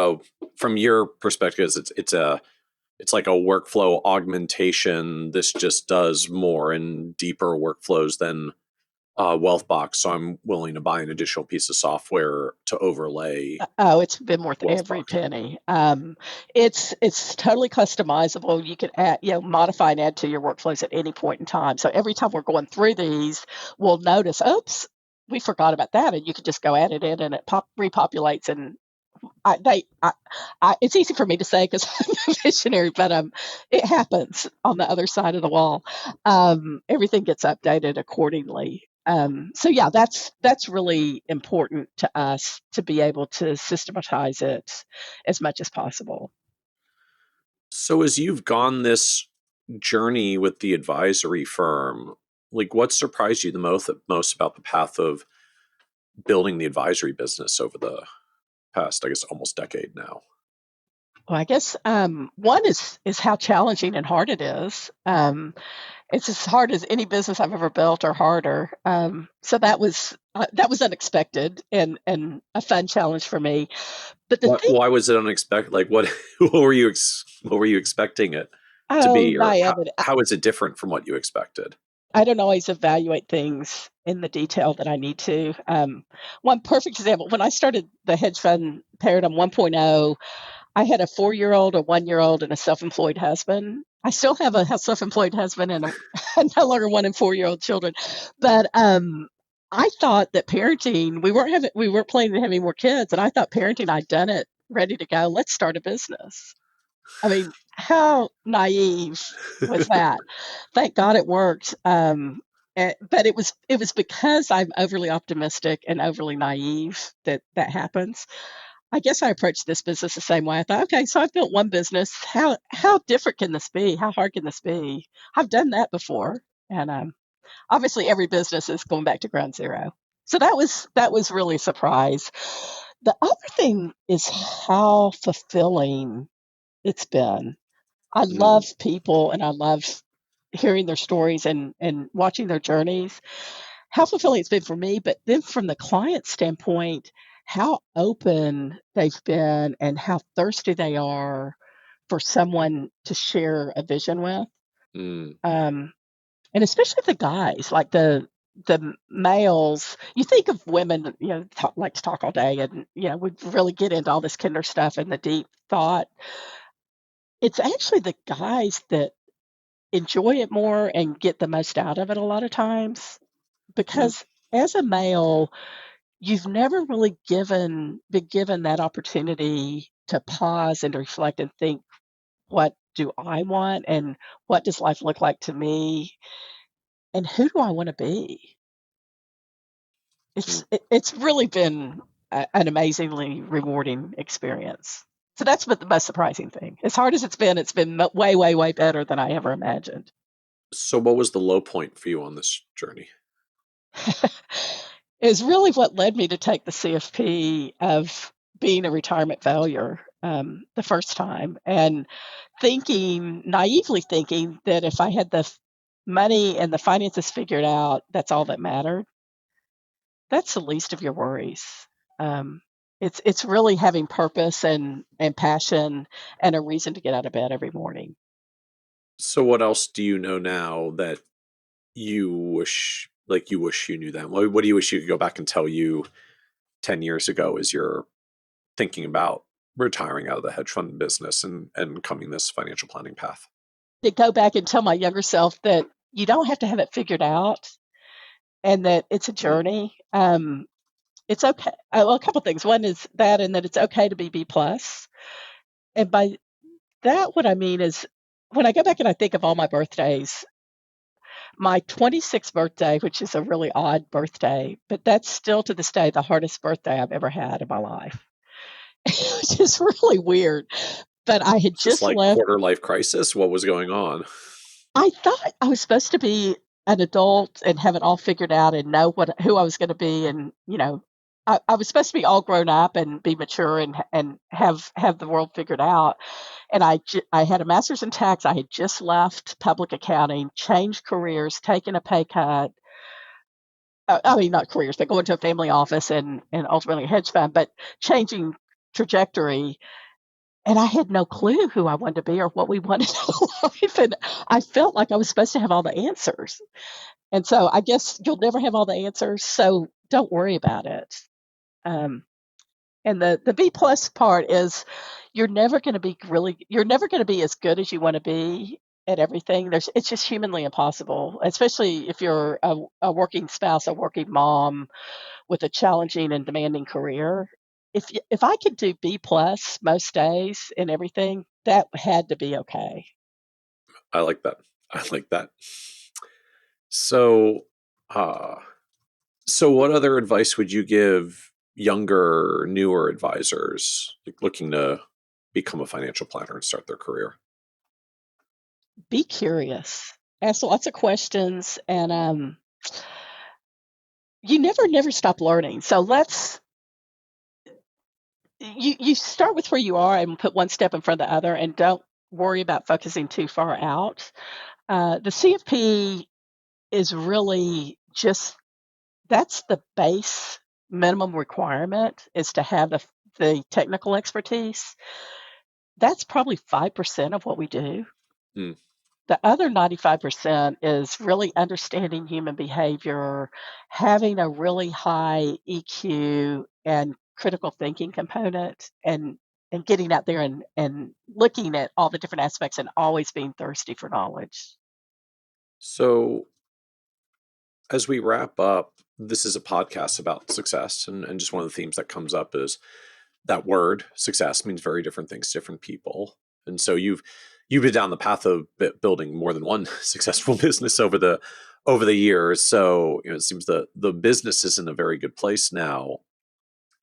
from your perspective, it's like a workflow augmentation. This just does more and deeper workflows than Wealthbox, so I'm willing to buy an additional piece of software to overlay. It's been worth every penny. It's totally customizable. You can add, modify and add to your workflows at any point in time. So every time we're going through these, we'll notice, oops, we forgot about that, and you can just go add it in, and it repopulates. And it's easy for me to say because I'm a visionary, but it happens on the other side of the wall. Everything gets updated accordingly. So yeah, that's really important to us to be able to systematize it as much as possible. So as you've gone this journey with the advisory firm, like what surprised you the most about the path of building the advisory business over the past, I guess, almost decade now? Well, I guess one is how challenging and hard it is. It's as hard as any business I've ever built or harder. So that was unexpected and a fun challenge for me. But why was it unexpected? Like what were you expecting it to be, or how is it different from what you expected? I don't always evaluate things in the detail that I need to. One perfect example, when I started the hedge fund paradigm 1.0, I had a 4-year-old, a 1-year-old, and a self-employed husband. I still have a self-employed husband and no longer 1 and 4-year-old children. But I thought that parenting, we weren't planning to have any more kids, and I thought parenting, I'd done it, ready to go. Let's start a business. I mean, how naive was that? Thank God it worked. But it was because I'm overly optimistic and overly naive that happens. I guess I approached this business the same way. I thought, okay, so I've built one business. How different can this be? How hard can this be? I've done that before, and obviously every business is going back to ground zero. So that was really a surprise. The other thing is how fulfilling it's been. I love people and I love hearing their stories and watching their journeys, how fulfilling it's been for me. But then from the client standpoint, how open they've been and how thirsty they are for someone to share a vision with. Mm, Um, and especially the guys, like the males. You think of women, like to talk all day, and would really get into all this kinder stuff and the deep thought. It's actually the guys that enjoy it more and get the most out of it a lot of times, mm, because as a male, you've never really been given that opportunity to pause and reflect and think, what do I want, and what does life look like to me, and who do I want to be? mm. It's really been an amazingly rewarding experience. So that's been the most surprising thing. As hard as it's been way, way, way better than I ever imagined. So what was the low point for you on this journey? Is really what led me to take the CFP of being a retirement failure the first time, and naively thinking that if I had the money and the finances figured out, that's all that mattered. That's the least of your worries. Um, it's really having purpose and passion and a reason to get out of bed every morning. So what else do you know now that you wish you knew then? What do you wish you could go back and tell you 10 years ago as you're thinking about retiring out of the hedge fund business and coming this financial planning path? To go back and tell my younger self that you don't have to have it figured out, and that it's a Mm, journey. It's okay. Well, a couple things. One is that, and that it's okay to be B plus. And by that, what I mean is, when I go back and I think of all my birthdays, my 26th birthday, which is a really odd birthday, but that's still to this day the hardest birthday I've ever had in my life, which is really weird. But I had is this just like left. quarter life crisis? What was going on? I thought I was supposed to be an adult and have it all figured out and know who I was going to be, and I was supposed to be all grown up and be mature and have the world figured out. And I had a master's in tax. I had just left public accounting, changed careers, taken a pay cut. I mean, not careers, but going to a family office and ultimately a hedge fund, but changing trajectory. And I had no clue who I wanted to be or what we wanted out of life. And I felt like I was supposed to have all the answers. And so I guess you'll never have all the answers. So don't worry about it. Um, and the B plus part is you're never going to be as good as you want to be at everything. It's just humanly impossible, especially if you're a working spouse, a working mom with a challenging and demanding career. If I could do B plus most days in everything, that had to be okay. I like that. I like that. So, uh, so what other advice would you give younger, newer advisors looking to become a financial planner and start their career? Be curious, ask lots of questions, and you never stop learning. So you start with where you are and put one step in front of the other, and don't worry about focusing too far out. The CFP is really just that's the base minimum requirement, is to have the technical expertise. That's probably 5% of what we do. Hmm. The other 95% is really understanding human behavior, having a really high EQ and critical thinking component, and getting out there and looking at all the different aspects and always being thirsty for knowledge. So, as we wrap up, this is a podcast about success, and just one of the themes that comes up is that word success means very different things to different people. And so you've been down the path of building more than one successful business over the years. So it seems the business is in a very good place now.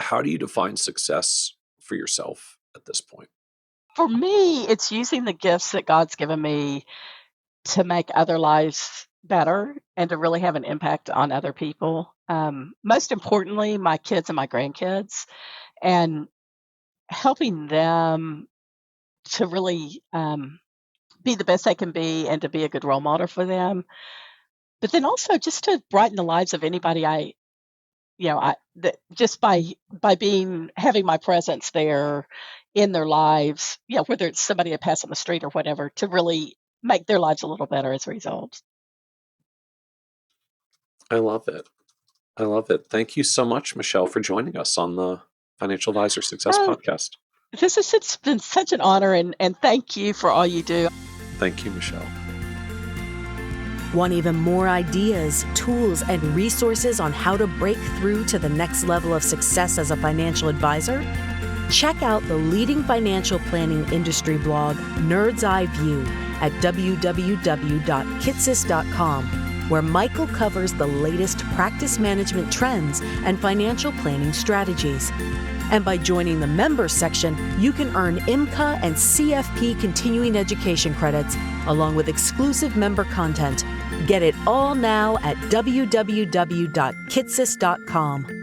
How do you define success for yourself at this point? For me, it's using the gifts that God's given me to make other lives better and to really have an impact on other people. Most importantly, my kids and my grandkids, and helping them to really be the best they can be and to be a good role model for them. But then also just to brighten the lives of anybody that just by having my presence there in their lives, whether it's somebody I pass on the street or whatever, to really make their lives a little better as a result. I love it. I love it. Thank you so much, Michelle, for joining us on the Financial Advisor Success Podcast. It's been such an honor, and thank you for all you do. Thank you, Michelle. Want even more ideas, tools, and resources on how to break through to the next level of success as a financial advisor? Check out the leading financial planning industry blog, Nerd's Eye View, at www.kitsis.com, where Michael covers the latest practice management trends and financial planning strategies. And by joining the members section, you can earn IMCA and CFP continuing education credits, along with exclusive member content. Get it all now at www.kitsis.com.